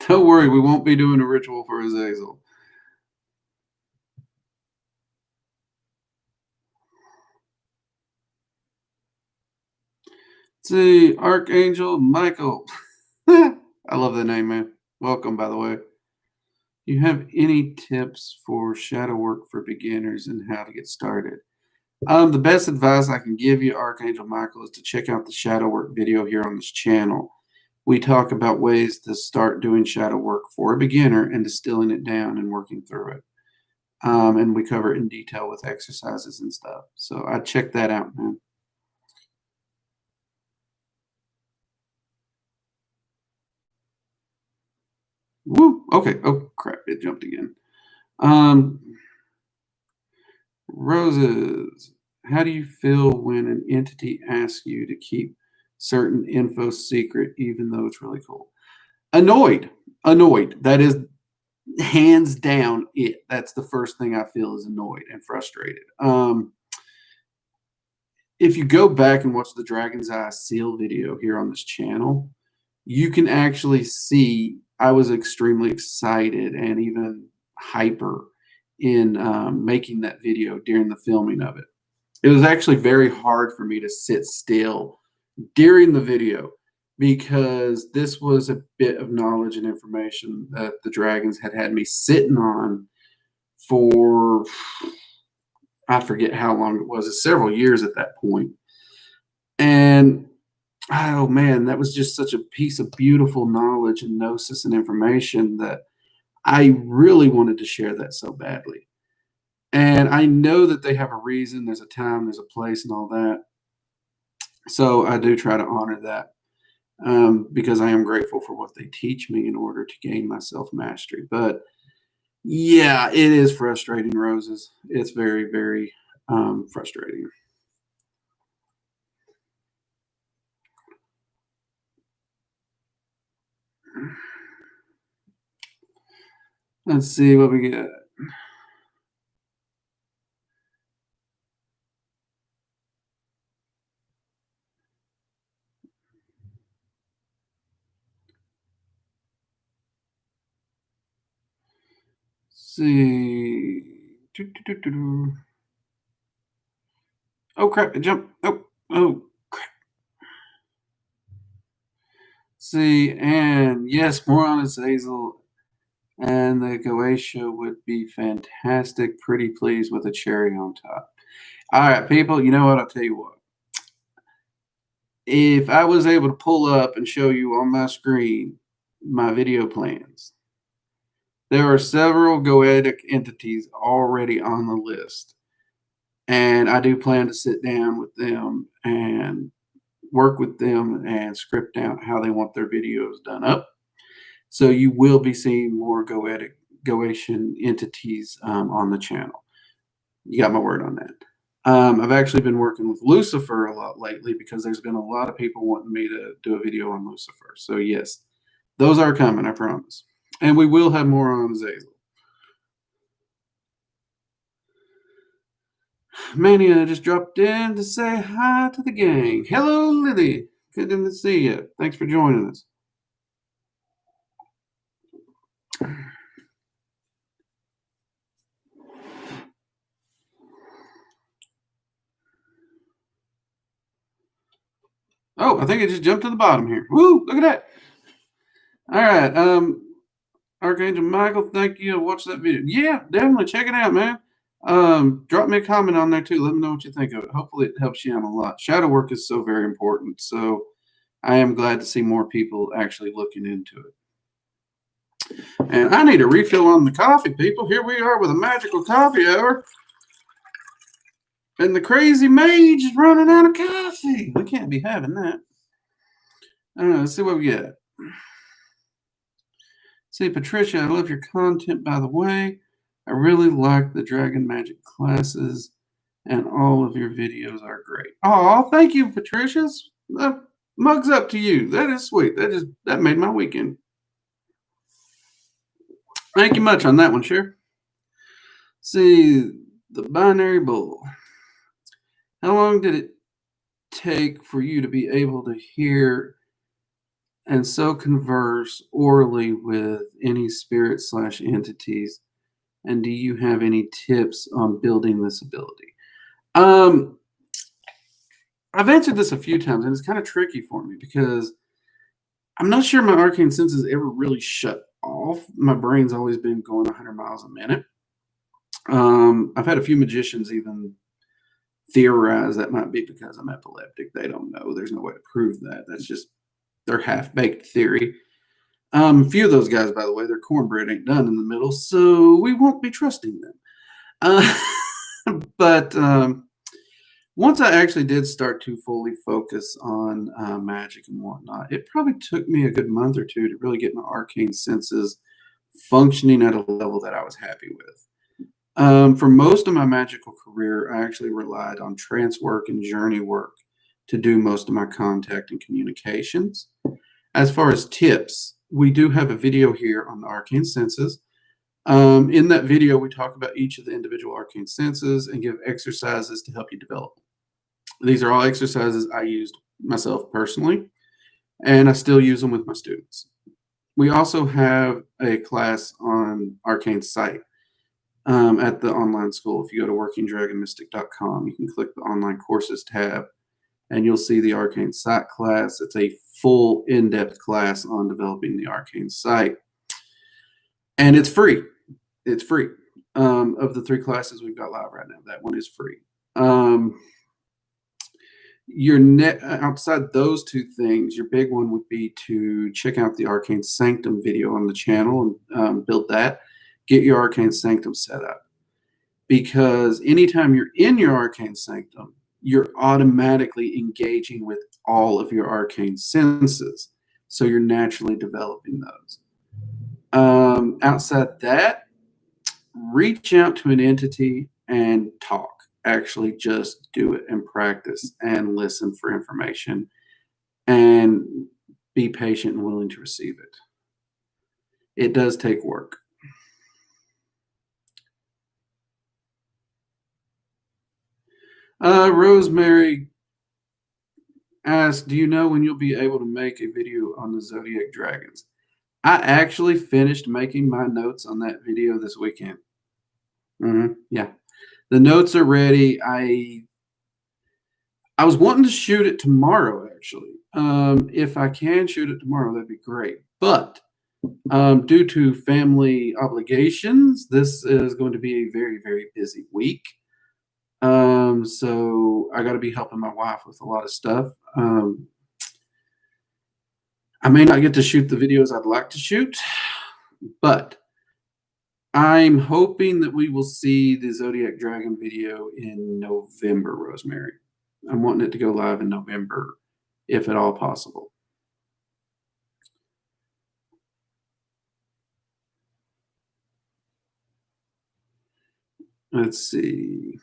Don't worry, we won't be doing a ritual for Azazel. Let's see, Archangel Michael. I love that name, man. Welcome, by the way. You have any tips for shadow work for beginners and how to get started? The best advice I can give you, Archangel Michael, is to check out the shadow work video here on this channel. We talk about ways to start doing shadow work for a beginner and distilling it down and working through it. And we cover it in detail with exercises and stuff. So I'd check that out, man. Woo! Okay. Oh, crap. It jumped again. Roses, how do you feel when an entity asks you to keep certain info secret, even though it's really cool? Annoyed. Annoyed. That is hands down it. That's the first thing I feel is annoyed and frustrated. If you go back and watch the Dragon's Eye seal video here on this channel, you can actually see I was extremely excited and even hyper in making that video during the filming of it. It was actually very hard for me to sit still during the video because this was a bit of knowledge and information that the dragons had me sitting on for, I forget how long it was. It's several years at that point. And oh man, that was just such a piece of beautiful knowledge and gnosis and information that I really wanted to share that so badly. And I know that they have a reason, there's a time, there's a place, and all that. So I do try to honor that because I am grateful for what they teach me in order to gain my self mastery. But yeah, it is frustrating, Roses. It's very, very frustrating. Let's see what we get. See. Oh crap! It jumped. Oh crap! See, and yes, more on Azazel and the Goetia would be fantastic. Pretty please with a cherry on top. All right, people. You know what? I'll tell you what. If I was able to pull up and show you on my screen my video plans, there are several goetic entities already on the list. And I do plan to sit down with them and work with them and script out how they want their videos done up. So you will be seeing more Goetian entities on the channel. You got my word on that. I've actually been working with Lucifer a lot lately because there's been a lot of people wanting me to do a video on Lucifer. So yes, those are coming, I promise. And we will have more on Azazel. Mania just dropped in to say hi to the gang. Hello, Lily. Good to see you. Thanks for joining us. Oh, I think it just jumped to the bottom here. Woo, look at that. All right. Archangel Michael, thank you. Watch that video. Yeah, definitely check it out, man. Drop me a comment on there too. Let me know what you think of it. Hopefully it helps you out a lot. Shadow work is so very important. So I am glad to see more people actually looking into it. And I need a refill on the coffee, people. Here we are with a magical coffee hour. And the crazy mage is running out of coffee. We can't be having that. I don't know. Let's see what we get. See, Patricia, I love your content, by the way. I really like the Dragon Magic classes, and all of your videos are great. Oh, thank you, Patricia. Mugs up to you. That is sweet. That made my weekend. Thank you much on that one, Cher. See, the binary bull. How long did it take for you to be able to hear and so converse orally with any spirit/entities? And do you have any tips on building this ability? I've answered this a few times, and it's kind of tricky for me because I'm not sure my arcane senses ever really shut off. My brain's always been going 100 miles a minute. I've had a few magicians even theorize that might be because I'm epileptic. They don't know. There's no way to prove that. That's just their half-baked theory. A few of those guys, by the way, their cornbread ain't done in the middle, so we won't be trusting them. But once I actually did start to fully focus on magic and whatnot, it probably took me a good month or two to really get my arcane senses functioning at a level that I was happy with. For most of my magical career, I actually relied on trance work and journey work to do most of my contact and communications. As far as tips, we do have a video here on the arcane senses. In that video, we talk about each of the individual arcane senses and give exercises to help you develop them. These are all exercises I used myself personally, and I still use them with my students. We also have a class on arcane sight at the online school. If you go to workingdragonmystic.com, you can click the online courses tab, and you'll see the arcane sight class. It's a full in-depth class on developing the arcane sight, and it's free. It's free. Of the 3 classes we've got live right now, that one is free. Outside those 2 things, your big one would be to check out the Arcane Sanctum video on the channel and build that. Get your Arcane Sanctum set up. Because anytime you're in your Arcane Sanctum, you're automatically engaging with all of your arcane senses. So you're naturally developing those. Outside that, reach out to an entity and talk. Actually just do it and practice and listen for information and be patient and willing to receive it. It does take work. Rosemary asked, do you know when you'll be able to make a video on the Zodiac Dragons? I actually finished making my notes on that video this weekend. Yeah. The notes are ready. I was wanting to shoot it tomorrow, actually. If I can shoot it tomorrow, that'd be great. But due to family obligations, this is going to be a very, very busy week. So I got to be helping my wife with a lot of stuff. I may not get to shoot the videos I'd like to shoot, but I'm hoping that we will see the Zodiac Dragon video in November, Rosemary. I'm wanting it to go live in November, if at all possible. Let's see.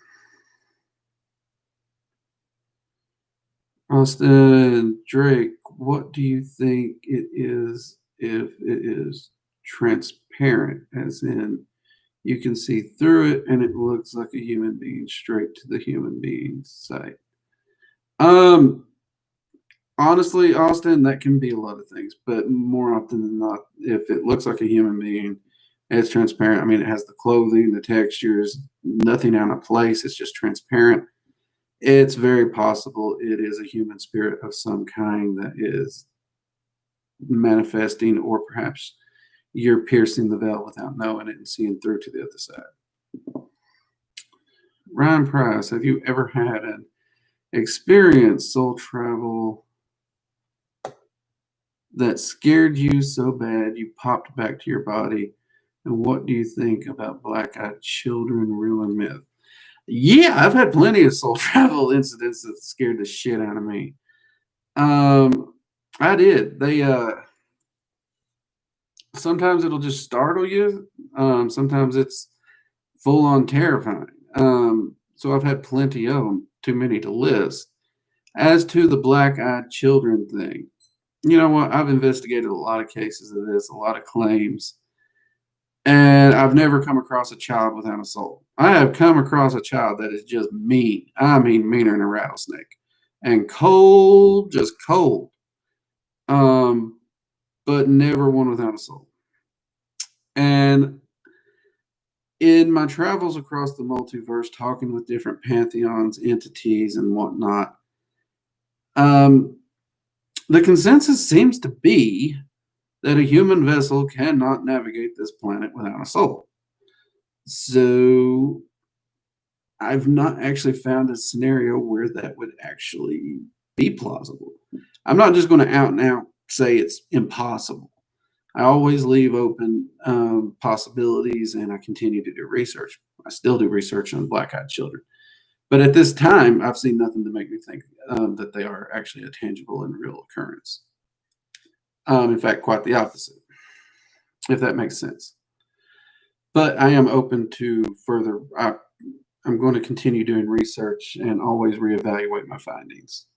Austin, Drake, what do you think it is if it is transparent, as in you can see through it and it looks like a human being straight to the human being's sight? Honestly, Austin, that can be a lot of things, but more often than not, if it looks like a human being, it's transparent. I mean, it has the clothing, the textures, nothing out of place. It's just transparent. It's very possible it is a human spirit of some kind that is manifesting, or perhaps you're piercing the veil without knowing it and seeing through to the other side. Ryan Price, have you ever had an experience, soul travel, that scared you so bad you popped back to your body? And what do you think about black-eyed children, real and myth? Yeah, I've had plenty of soul travel incidents that scared the shit out of me. I did. They sometimes it'll just startle you. Sometimes it's full on terrifying. So I've had plenty of them, too many to list. As to the black-eyed children thing, you know what? I've investigated a lot of cases of this, a lot of claims, and I've never come across a child without a soul. I have come across a child that is just mean. I mean, meaner than a rattlesnake. And cold, just cold. But never one without a soul. And in my travels across the multiverse, talking with different pantheons, entities, and whatnot, the consensus seems to be that a human vessel cannot navigate this planet without a soul. So I've not actually found a scenario where that would actually be plausible. I'm not just going to out and out say it's impossible. I always leave open possibilities, and I continue to do research. I still do research on black-eyed children. But at this time, I've seen nothing to make me think that they are actually a tangible and real occurrence. In fact, quite the opposite, if that makes sense. But I am open to further. I'm going to continue doing research and always reevaluate my findings.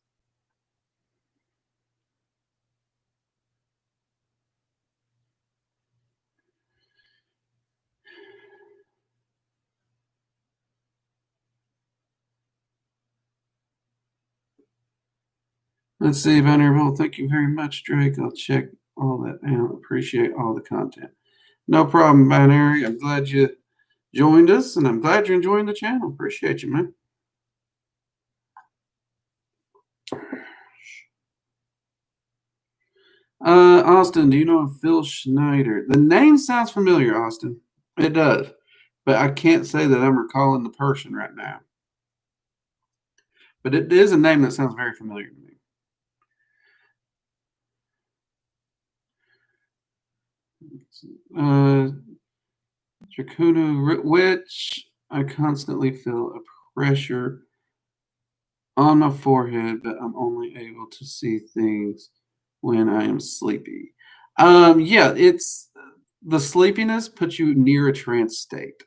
Let's see, Vanderbilt. Thank you very much, Drake. I'll check all that out. Appreciate all the content. No problem, Binary. I'm glad you joined us, and I'm glad you're enjoying the channel. Appreciate you, man. Austin, do you know of Phil Schneider? The name sounds familiar, Austin. It does. But I can't say that I'm recalling the person right now. But it is a name that sounds very familiar to me. Draconic, which I constantly feel a pressure on my forehead, but I'm only able to see things when I am sleepy. Yeah, it's the sleepiness puts you near a trance state.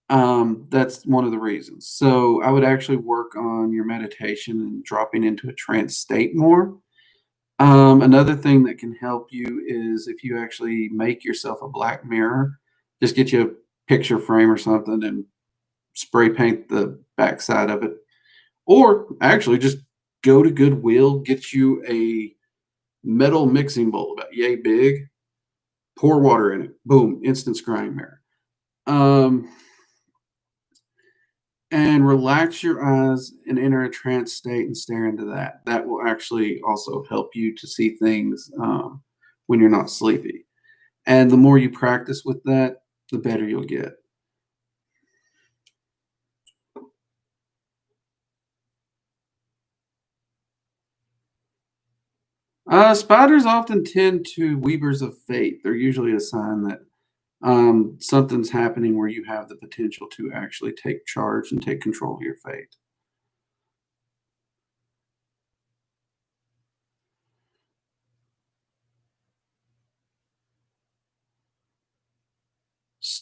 That's one of the reasons. So I would actually work on your meditation and dropping into a trance state more. Another thing that can help you is if you actually make yourself a black mirror, just get you a picture frame or something and spray paint the backside of it. Or actually just go to Goodwill, get you a metal mixing bowl about yay big, pour water in it, boom, instant scrying mirror. And relax your eyes and enter a trance state and stare into that. That will actually also help you to see things when you're not sleepy. And the more you practice with that, the better you'll get. Spiders often tend to weavers of fate. They're usually a sign that something's happening where you have the potential to actually take charge and take control of your fate.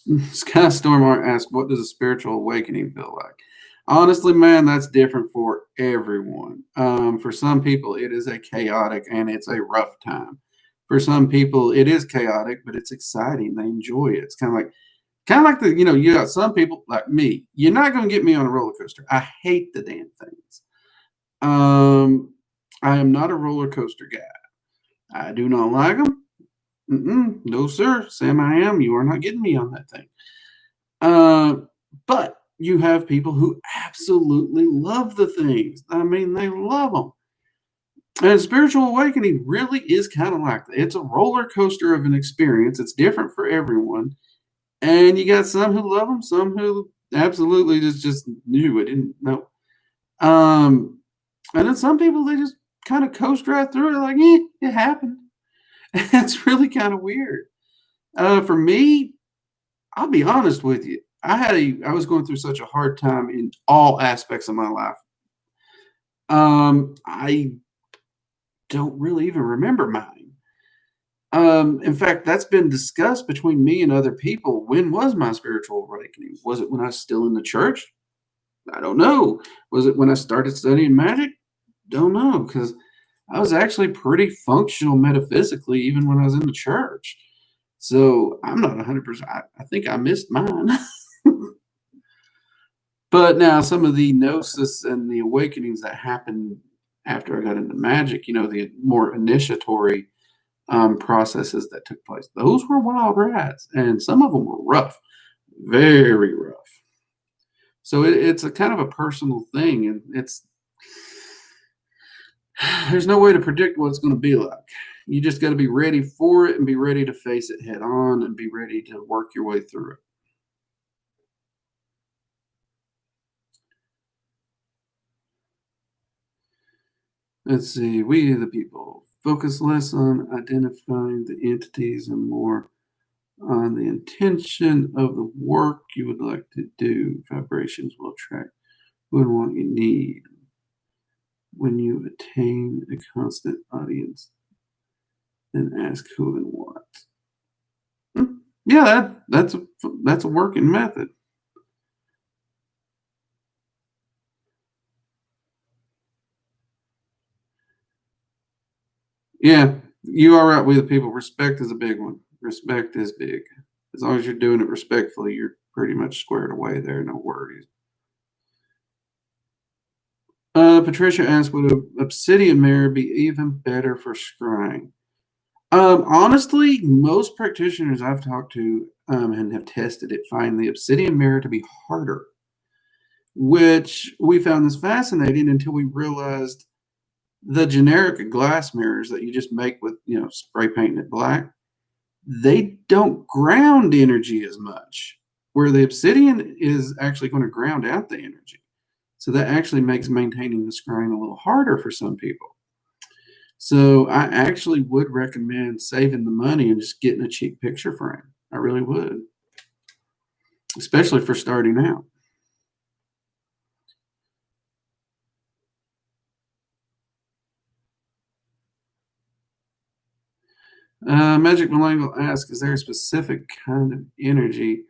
Skystorm Art asks, what does a spiritual awakening feel like? Honestly, man, that's different for everyone. For some people, it is a chaotic and it's a rough time. For some people, it is chaotic, but it's exciting. They enjoy it. It's kind of like the, you got some people like me. You're not going to get me on a roller coaster. I hate the damn things. I am not a roller coaster guy. I do not like them. No, sir. Sam, I am. You are not getting me on that thing. But you have people who absolutely love the things. I mean, they love them. And spiritual awakening really is kind of like that. It's a roller coaster of an experience. It's different for everyone. And you got some who love them, some who absolutely just knew it, didn't know. And then some people, they just kind of coast right through it like, it happened. It's really kind of weird. For me, I'll be honest with you. I was going through such a hard time in all aspects of my life. I don't really even remember mine. In fact, that's been discussed between me and other people. When was my spiritual awakening? Was it when I was still in the church? I don't know. Was it when I started studying magic? Don't know, because I was actually pretty functional metaphysically even when I was in the church. So I'm not 100%. I think I missed mine. But now some of the gnosis and the awakenings that happened after I got into magic, the more initiatory processes that took place, those were wild rides. And some of them were rough, very rough. So it's a kind of a personal thing. And there's no way to predict what it's going to be like. You just got to be ready for it and be ready to face it head on and be ready to work your way through it. Let's see. We, the people, focus less on identifying the entities and more on the intention of the work you would like to do. Vibrations will attract who and what you need. When you attain a constant audience, then ask who and what. Yeah, that's a working method. Yeah, you are right with the people. Respect is a big one. Respect is big. As long as you're doing it respectfully, you're pretty much squared away there. No worries. Patricia asked, would an obsidian mirror be even better for scrying? Honestly, most practitioners I've talked to and have tested it find the obsidian mirror to be harder, which we found this fascinating until we realized the generic glass mirrors that you just make with, spray painting it black, they don't ground energy as much, where the obsidian is actually going to ground out the energy. So that actually makes maintaining the scrying a little harder for some people. So I actually would recommend saving the money and just getting a cheap picture frame. I really would, especially for starting out. Magic Malango asks, is there a specific kind of energy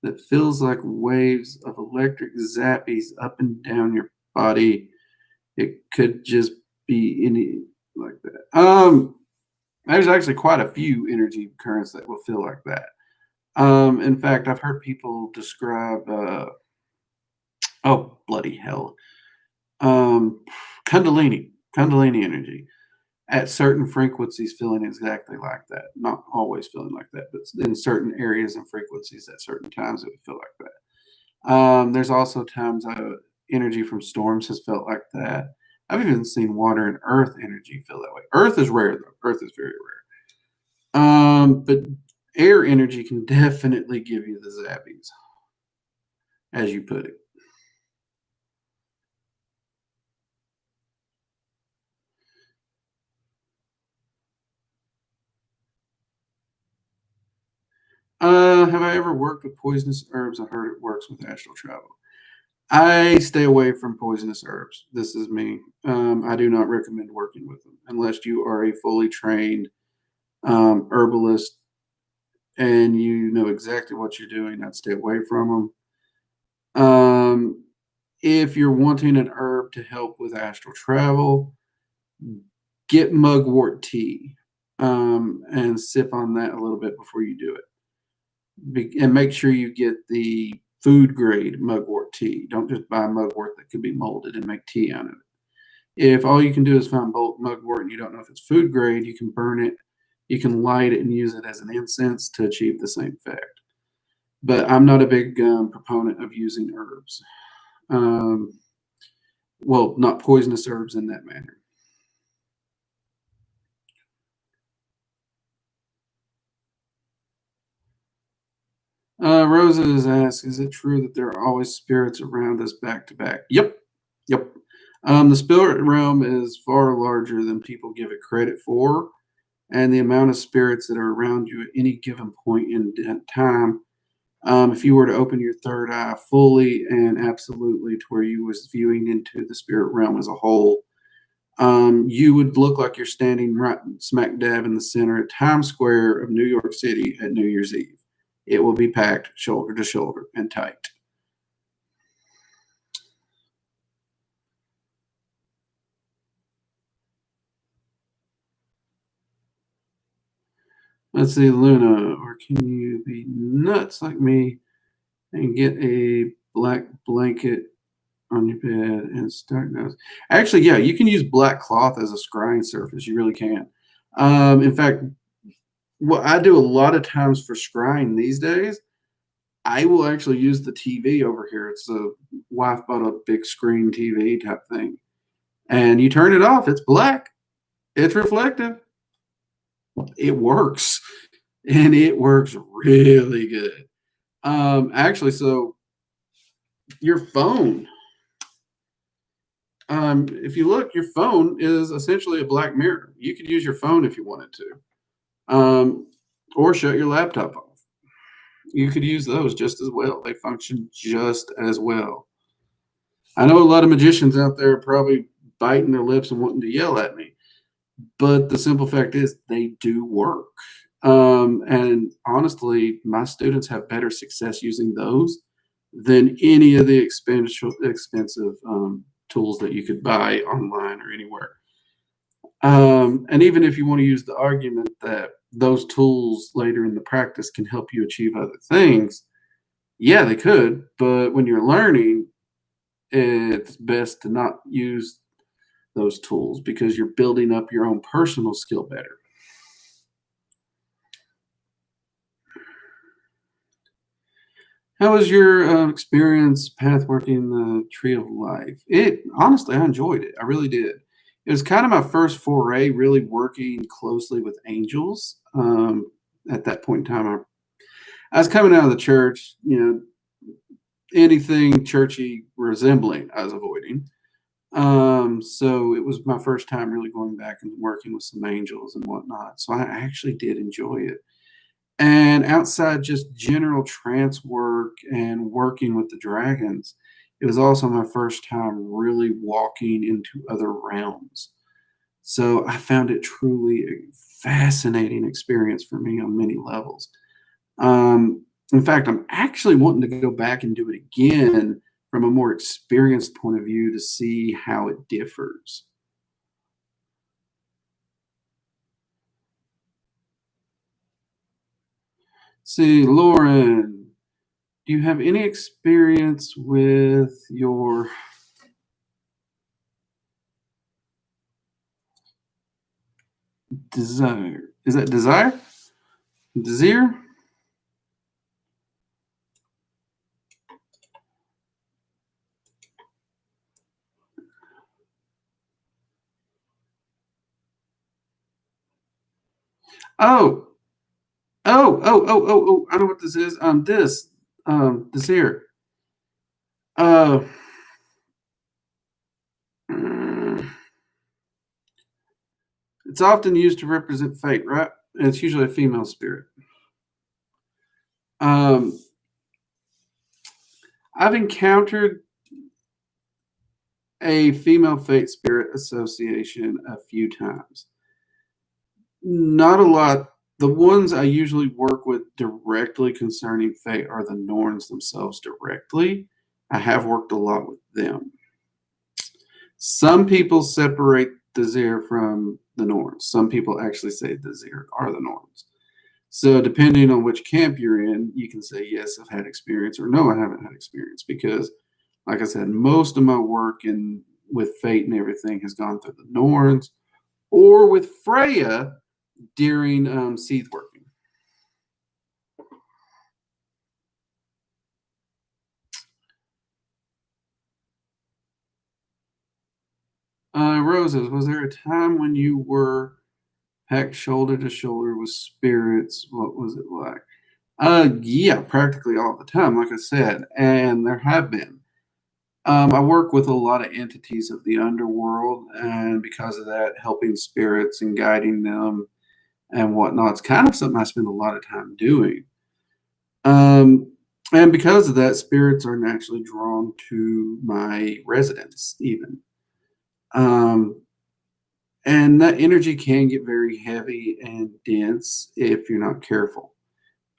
that feels like waves of electric zappies up and down your body? It could just be any like that. There's actually quite a few energy currents that will feel like that. In fact, I've heard people describe, oh, bloody hell, Kundalini energy at certain frequencies feeling exactly like that. Not always feeling like that, but in certain areas and frequencies at certain times it would feel like that. There's also times energy from storms has felt like that. I've even seen water and earth energy feel that way. Earth is rare though. Earth is very rare. But air energy can definitely give you the zappies, as you put it. Have I ever worked with poisonous herbs? I heard it works with astral travel. I stay away from poisonous herbs. This is me. I do not recommend working with them unless you are a fully trained herbalist and you know exactly what you're doing. I'd stay away from them. If you're wanting an herb to help with astral travel, get Mugwort Tea and sip on that a little bit before you do it. And make sure you get the food grade Mugwort tea. Don't just buy mugwort that could be molded and make tea out of it. If all you can do is find bulk mugwort and you don't know if it's food grade, you can burn it, you can light it and use it as an incense to achieve the same effect. But I'm not a big proponent of using herbs. Well, not poisonous herbs in that manner. Rosa has asked, is it true that there are always spirits around us back to back? Yep. Yep. The spirit realm is far larger than people give it credit for. And the amount of spirits that are around you at any given point in time, if you were to open your third eye fully and absolutely to where you was viewing into the spirit realm as a whole, you would look like you're standing right smack dab in the center of Times Square of New York City at New Year's Eve. It will be packed shoulder to shoulder and tight. Let's see, Luna, or can you be nuts like me and get a black blanket on your bed and start those? Actually, yeah, you can use black cloth as a scrying surface. You really can. In fact, what I do a lot of times for scrying these days, I will actually use the TV over here. It's a wife bought a big screen TV type thing. And you turn it off, it's black. It's reflective. it works, and it works really good. Actually, so your phone, if you look, your phone is essentially a black mirror. You could use your phone if you wanted to, or shut your laptop off. You could use those just as well. They function just as well. I know a lot of magicians out there are probably biting their lips and wanting to yell at me, but the simple fact is they do work. And honestly, my students have better success using those than any of the expensive tools that you could buy online or anywhere. And even if you want to use the argument that those tools later in the practice can help you achieve other things, yeah, they could. But when you're learning, it's best to not use those tools because you're building up your own personal skill better. How was your experience pathworking the Tree of Life? It honestly, I enjoyed it. I really did. It was kind of my first foray, really working closely with angels. At that point in time, I was coming out of the church. Anything churchy resembling, I was avoiding. So it was my first time really going back and working with some angels and whatnot. So I actually did enjoy it. And outside just general trance work and working with the dragons, it was also my first time really walking into other realms. So I found it truly a fascinating experience for me on many levels. In fact, I'm actually wanting to go back and do it again from a more experienced point of view to see how it differs. See, Lauren, do you have any experience with your desire? Is that desire? Desire? Oh, oh, I know what this is. This here. Uh, mm, it's often used to represent fate, right? And it's usually a female spirit. Um, I've encountered a female fate spirit association a few times. Not a lot. The ones I usually work with directly concerning fate are the Norns themselves directly. I have worked a lot with them. Some people separate the Zir from the Norns. Some people actually say the Zir are the Norns. So depending on which camp you're in, you can say, yes, I've had experience, or no, I haven't had experience. Because, like I said, most of my work with fate and everything has gone through the Norns or with Freya during seed working. Roses, was there a time when you were packed shoulder to shoulder with spirits? What was it like? Yeah, practically all the time, like I said, and there have been. I work with a lot of entities of the underworld, and because of that, helping spirits and guiding them and whatnot, it's kind of something I spend a lot of time doing. And because of that, spirits are naturally drawn to my residence, even. Um, and that energy can get very heavy and dense if you're not careful,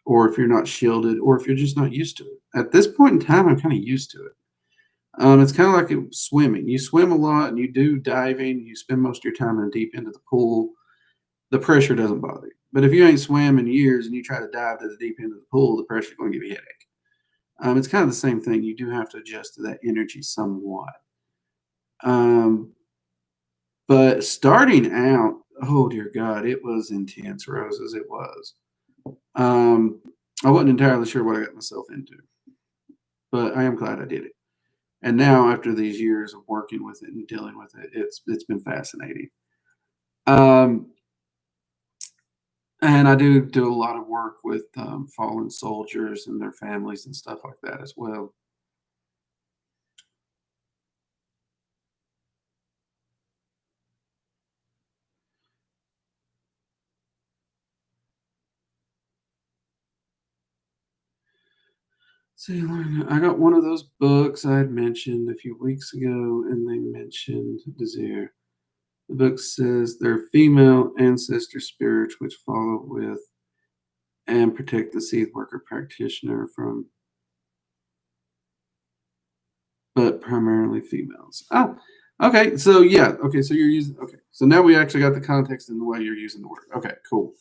or if you're not shielded, or if you're just not used to it. At this point in time, I'm kind of used to it. It's kind of like swimming. You swim a lot and you do diving. You spend most of your time in the deep end of the pool. The pressure doesn't bother you. But if you ain't swam in years and you try to dive to the deep end of the pool, the pressure is going to give you a headache. It's kind of the same thing. You do have to adjust to that energy somewhat. Um, but starting out, oh dear God, it was intense, Roses. It was. Um, I wasn't entirely sure what I got myself into, but I am glad I did it. And now, after these years of working with it and dealing with it, it's been fascinating. Um, And I do a lot of work with fallen soldiers and their families and stuff like that as well. See, I got one of those books I had mentioned a few weeks ago, and they mentioned Desire. The book says they're female ancestor spirits which follow with and protect the seed worker practitioner from, but primarily females. Oh, okay. So yeah, okay. So you're using okay. So now we actually got the context in the way you're using the word. Okay, cool.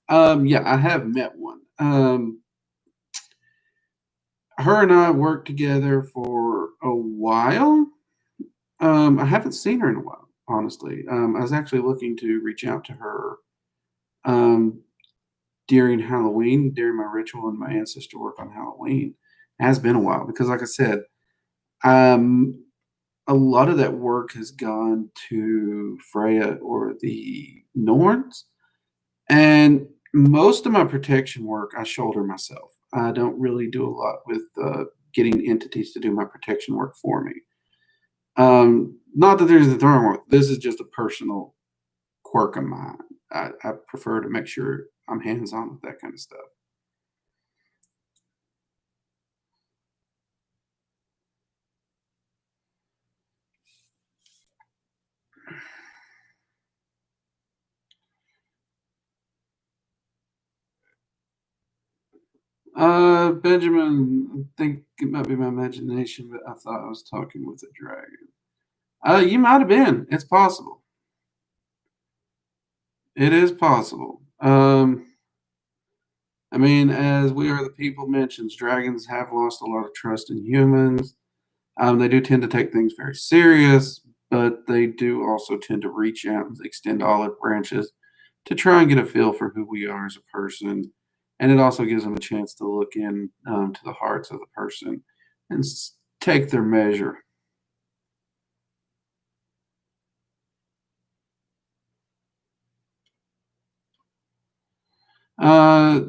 Yeah, I have met one. Her and I worked together for a while. I haven't seen her in a while, honestly. I was actually looking to reach out to her um, during Halloween, during my ritual and my ancestor work on Halloween. It has been a while because, like I said, um, a lot of that work has gone to Freya or the Norns, and most of my protection work I shoulder myself. I don't really do a lot with getting entities to do my protection work for me. Not that there's anything wrong with it. This is just a personal quirk of mine. I prefer to make sure I'm hands on with that kind of stuff. Benjamin, I think it might be my imagination, but I thought I was talking with a dragon. You might have been. It's possible. It is possible. I mean, as We Are the People mentions, dragons have lost a lot of trust in humans. They do tend to take things very serious, but they do also tend to reach out and extend olive branches to try and get a feel for who we are as a person. And it also gives them a chance to look in to the hearts of the person and take their measure. Uh,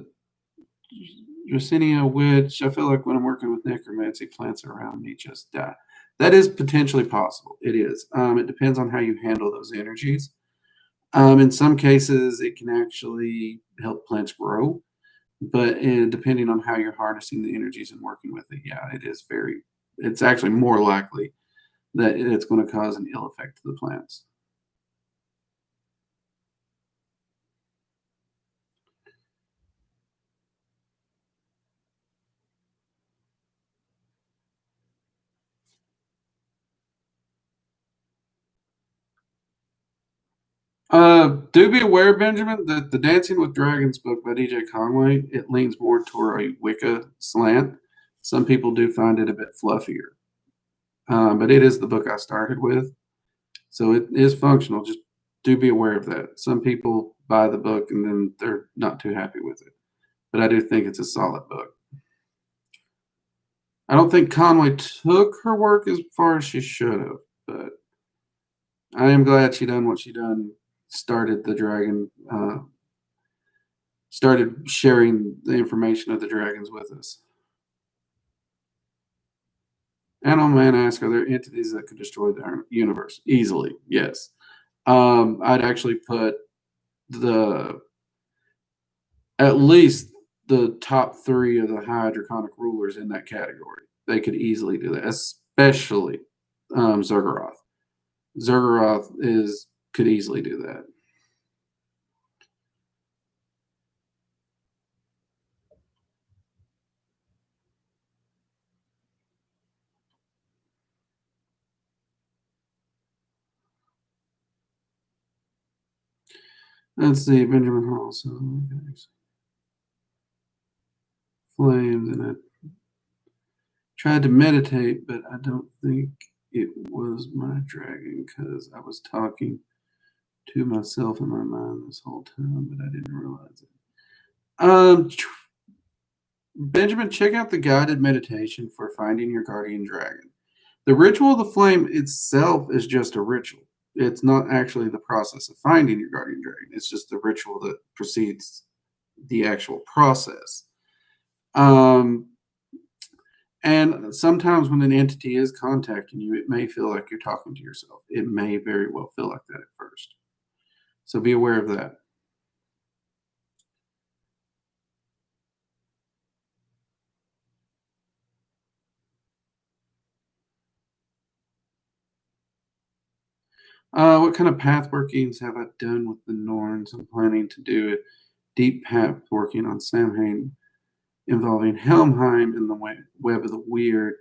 Dracinia, which I feel like when I'm working with necromancy, plants around me just die. That is potentially possible. It is. It depends on how you handle those energies. In some cases, it can actually help plants grow, but depending on how you're harnessing the energies and working with it, yeah, it is very. It's actually more likely that it's going to cause an ill effect to the plants. Do be aware, Benjamin, that the Dancing with Dragons book by DJ Conway, it leans more toward a Wicca slant. Some people do find it a bit fluffier, but it is the book I started with, so it is functional. Just do be aware of that. Some people buy the book and then they're not too happy with it, but I do think it's a solid book. I don't think Conway took her work as far as she should have, but I am glad she done what she done. Started the dragon started sharing the information of the dragons with us. Animal Man asks, are there entities that could destroy the universe? Easily, yes. I'd actually put the at least the top three of the high draconic rulers in that category. They could easily do that, especially Zergaroth. Zergaroth could easily do that. Let's see, Benjamin Hall. So, okay. Flames, and I tried to meditate, but I don't think it was my dragon because I was talking to myself in my mind this whole time, but I didn't realize it. Benjamin, check out the guided meditation for finding your guardian dragon. The ritual of the flame itself is just a ritual. It's not actually the process of finding your guardian dragon. It's just the ritual that precedes. the actual process. And sometimes when an entity is contacting you, it may feel like you're talking to yourself. It may very well feel like that at first. So be aware of that. What kind of path workings have I done with the Norns? I'm planning to do a deep path working on Samhain involving Helmheim and the Web of the Weird.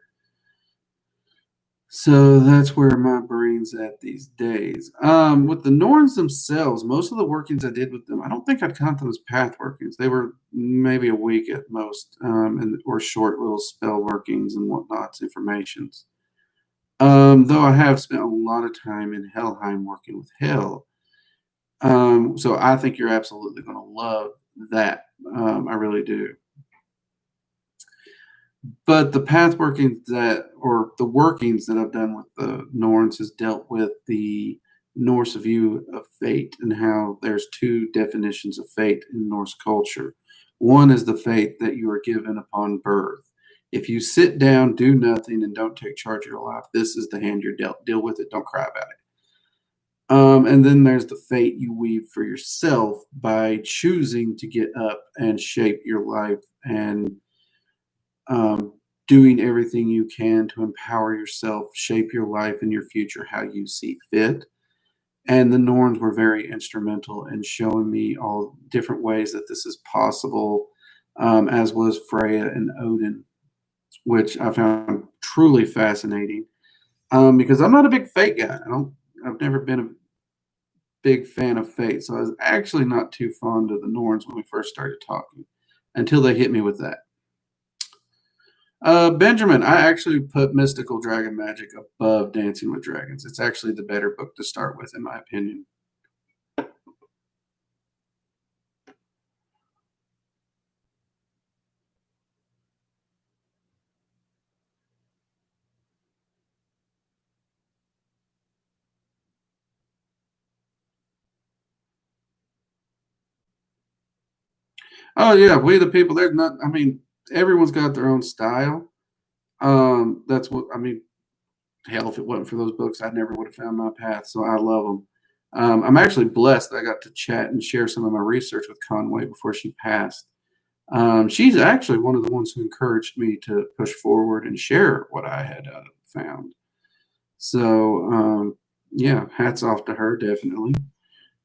So that's where my brain's at these days. With the Norns themselves, most of the workings I did with them, I don't think I'd count them as path workings. They were maybe a week at most, or short little spell workings and whatnots, informations. Though I have spent a lot of time in Helheim working with Hell. So I think you're absolutely going to love that. I really do. But the path workings or the workings that I've done with the Norns has dealt with the Norse view of fate and how there's two definitions of fate in Norse culture. One is the fate that you are given upon birth. If you sit down, do nothing, and don't take charge of your life, this is the hand you're dealt. Deal with it. Don't cry about it. And then there's the fate you weave for yourself by choosing to get up and shape your life and doing everything you can to empower yourself, shape your life and your future how you see fit. And the Norns were very instrumental in showing me all different ways that this is possible, as was Freya and Odin, which I found truly fascinating. Because I'm not a big fate guy. I've never been a big fan of fate, so I was actually not too fond of the Norns when we first started talking, until they hit me with that. Benjamin, I actually put Mystical Dragon Magic above Dancing with Dragons. It's actually the better book to start with, in my opinion. Oh yeah, We the People. There's not. I mean, everyone's got their own style. That's what I mean. Hell, if it wasn't for those books, I never would have found my path. So I love them. I'm actually blessed that I got to chat and share some of my research with Conway before she passed. She's actually one of the ones who encouraged me to push forward and share what I had found. So, yeah, hats off to her, definitely.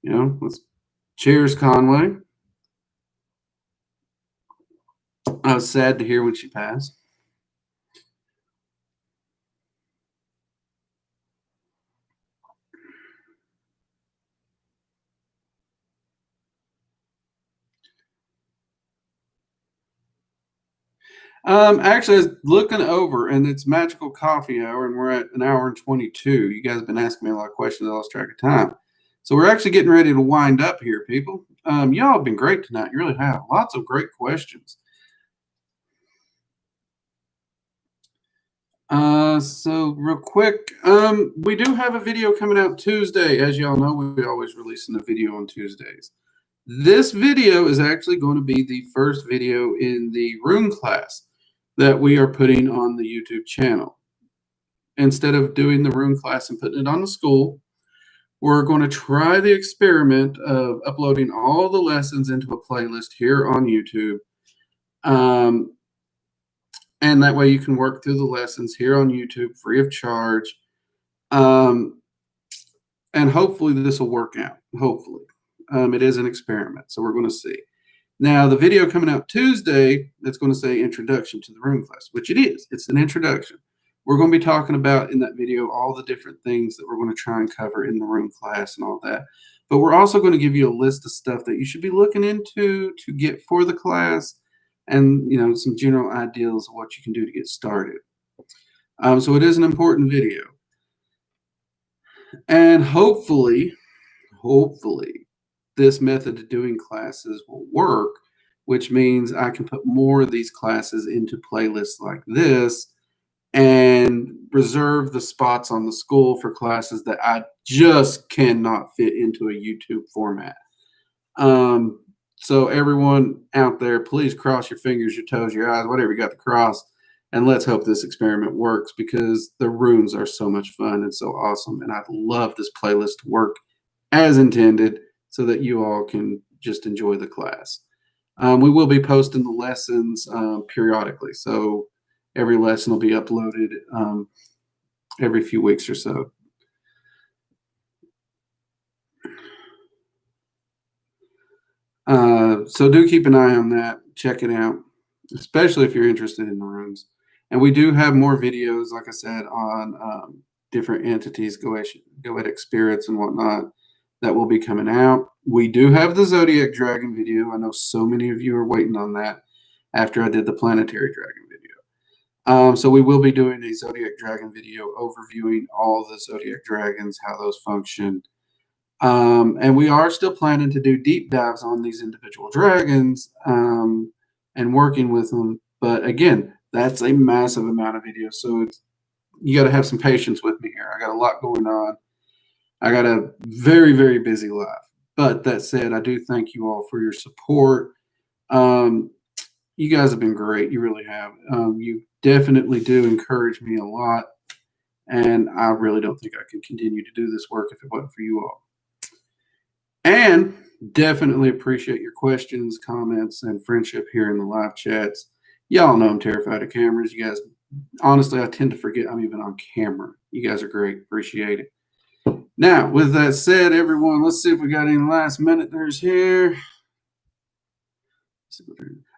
Let's cheers, Conway. I was sad to hear when she passed. Actually, I was looking over, and it's Magical Coffee Hour, and we're at an hour and 22. You guys have been asking me a lot of questions. I lost track of time. So we're actually getting ready to wind up here, people. Y'all have been great tonight. You really have. Lots of great questions. So real quick, we do have a video coming out Tuesday. As y'all know, we always releasing a video on Tuesdays. This video is actually going to be the first video in the rune class that we are putting on the YouTube channel. Instead of doing the rune class and putting it on the school, we're going to try the experiment of uploading all the lessons into a playlist here on YouTube. And that way you can work through the lessons here on YouTube free of charge. And hopefully this will work out. Hopefully. It is an experiment, so we're going to see. Now, the video coming out Tuesday, that's going to say Introduction to the Rune Class, which it is. It's an introduction. We're going to be talking about in that video all the different things that we're going to try and cover in the Rune Class and all that. But we're also going to give you a list of stuff that you should be looking into to get for the class and, some general ideas of what you can do to get started. So it is an important video. And hopefully, this method of doing classes will work, which means I can put more of these classes into playlists like this and reserve the spots on the school for classes that I just cannot fit into a YouTube format. So everyone out there, please cross your fingers, your toes, your eyes, whatever you got to cross, and let's hope this experiment works because the runes are so much fun and so awesome. And I'd love this playlist to work as intended so that you all can just enjoy the class. We will be posting the lessons periodically. So every lesson will be uploaded every few weeks or so. So do keep an eye on that. Check it out, especially if you're interested in the runes. And we do have more videos, like I said, on different entities, goetic spirits and whatnot that will be coming out. We do have the Zodiac Dragon video. I know so many of you are waiting on that after I did the Planetary Dragon video. So we will be doing a Zodiac Dragon video overviewing all the Zodiac Dragons, how those function. And we are still planning to do deep dives on these individual dragons and working with them. But again, that's a massive amount of videos. So you got to have some patience with me here. I got a lot going on. I got a very, very busy life. But that said, I do thank you all for your support. You guys have been great. You really have. You definitely do encourage me a lot. And I really don't think I could continue to do this work if it wasn't for you all. And definitely appreciate your questions, comments, and friendship here in the live chats. Y'all know I'm terrified of cameras. You guys, honestly, I tend to forget I'm even on camera. You guys are great. Appreciate it. Now, with that said, everyone, let's see if we got any last minute-ers here.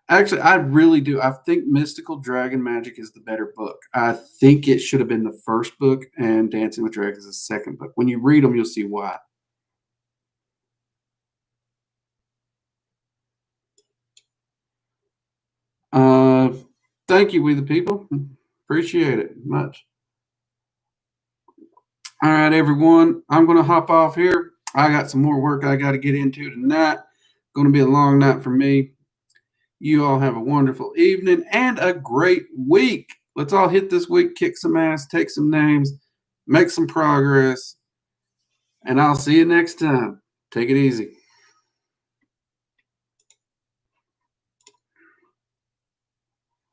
Actually, I really do. I think Mystical Dragon Magic is the better book. I think it should have been the first book, and Dancing with Dragons is the second book. When you read them, you'll see why. Thank you, we the people. Appreciate it much. All right, everyone. I'm going to hop off here. I got some more work I got to get into tonight. Going to be a long night for me. You all have a wonderful evening and a great week. Let's all hit this week, kick some ass, take some names, make some progress. And I'll see you next time. Take it easy.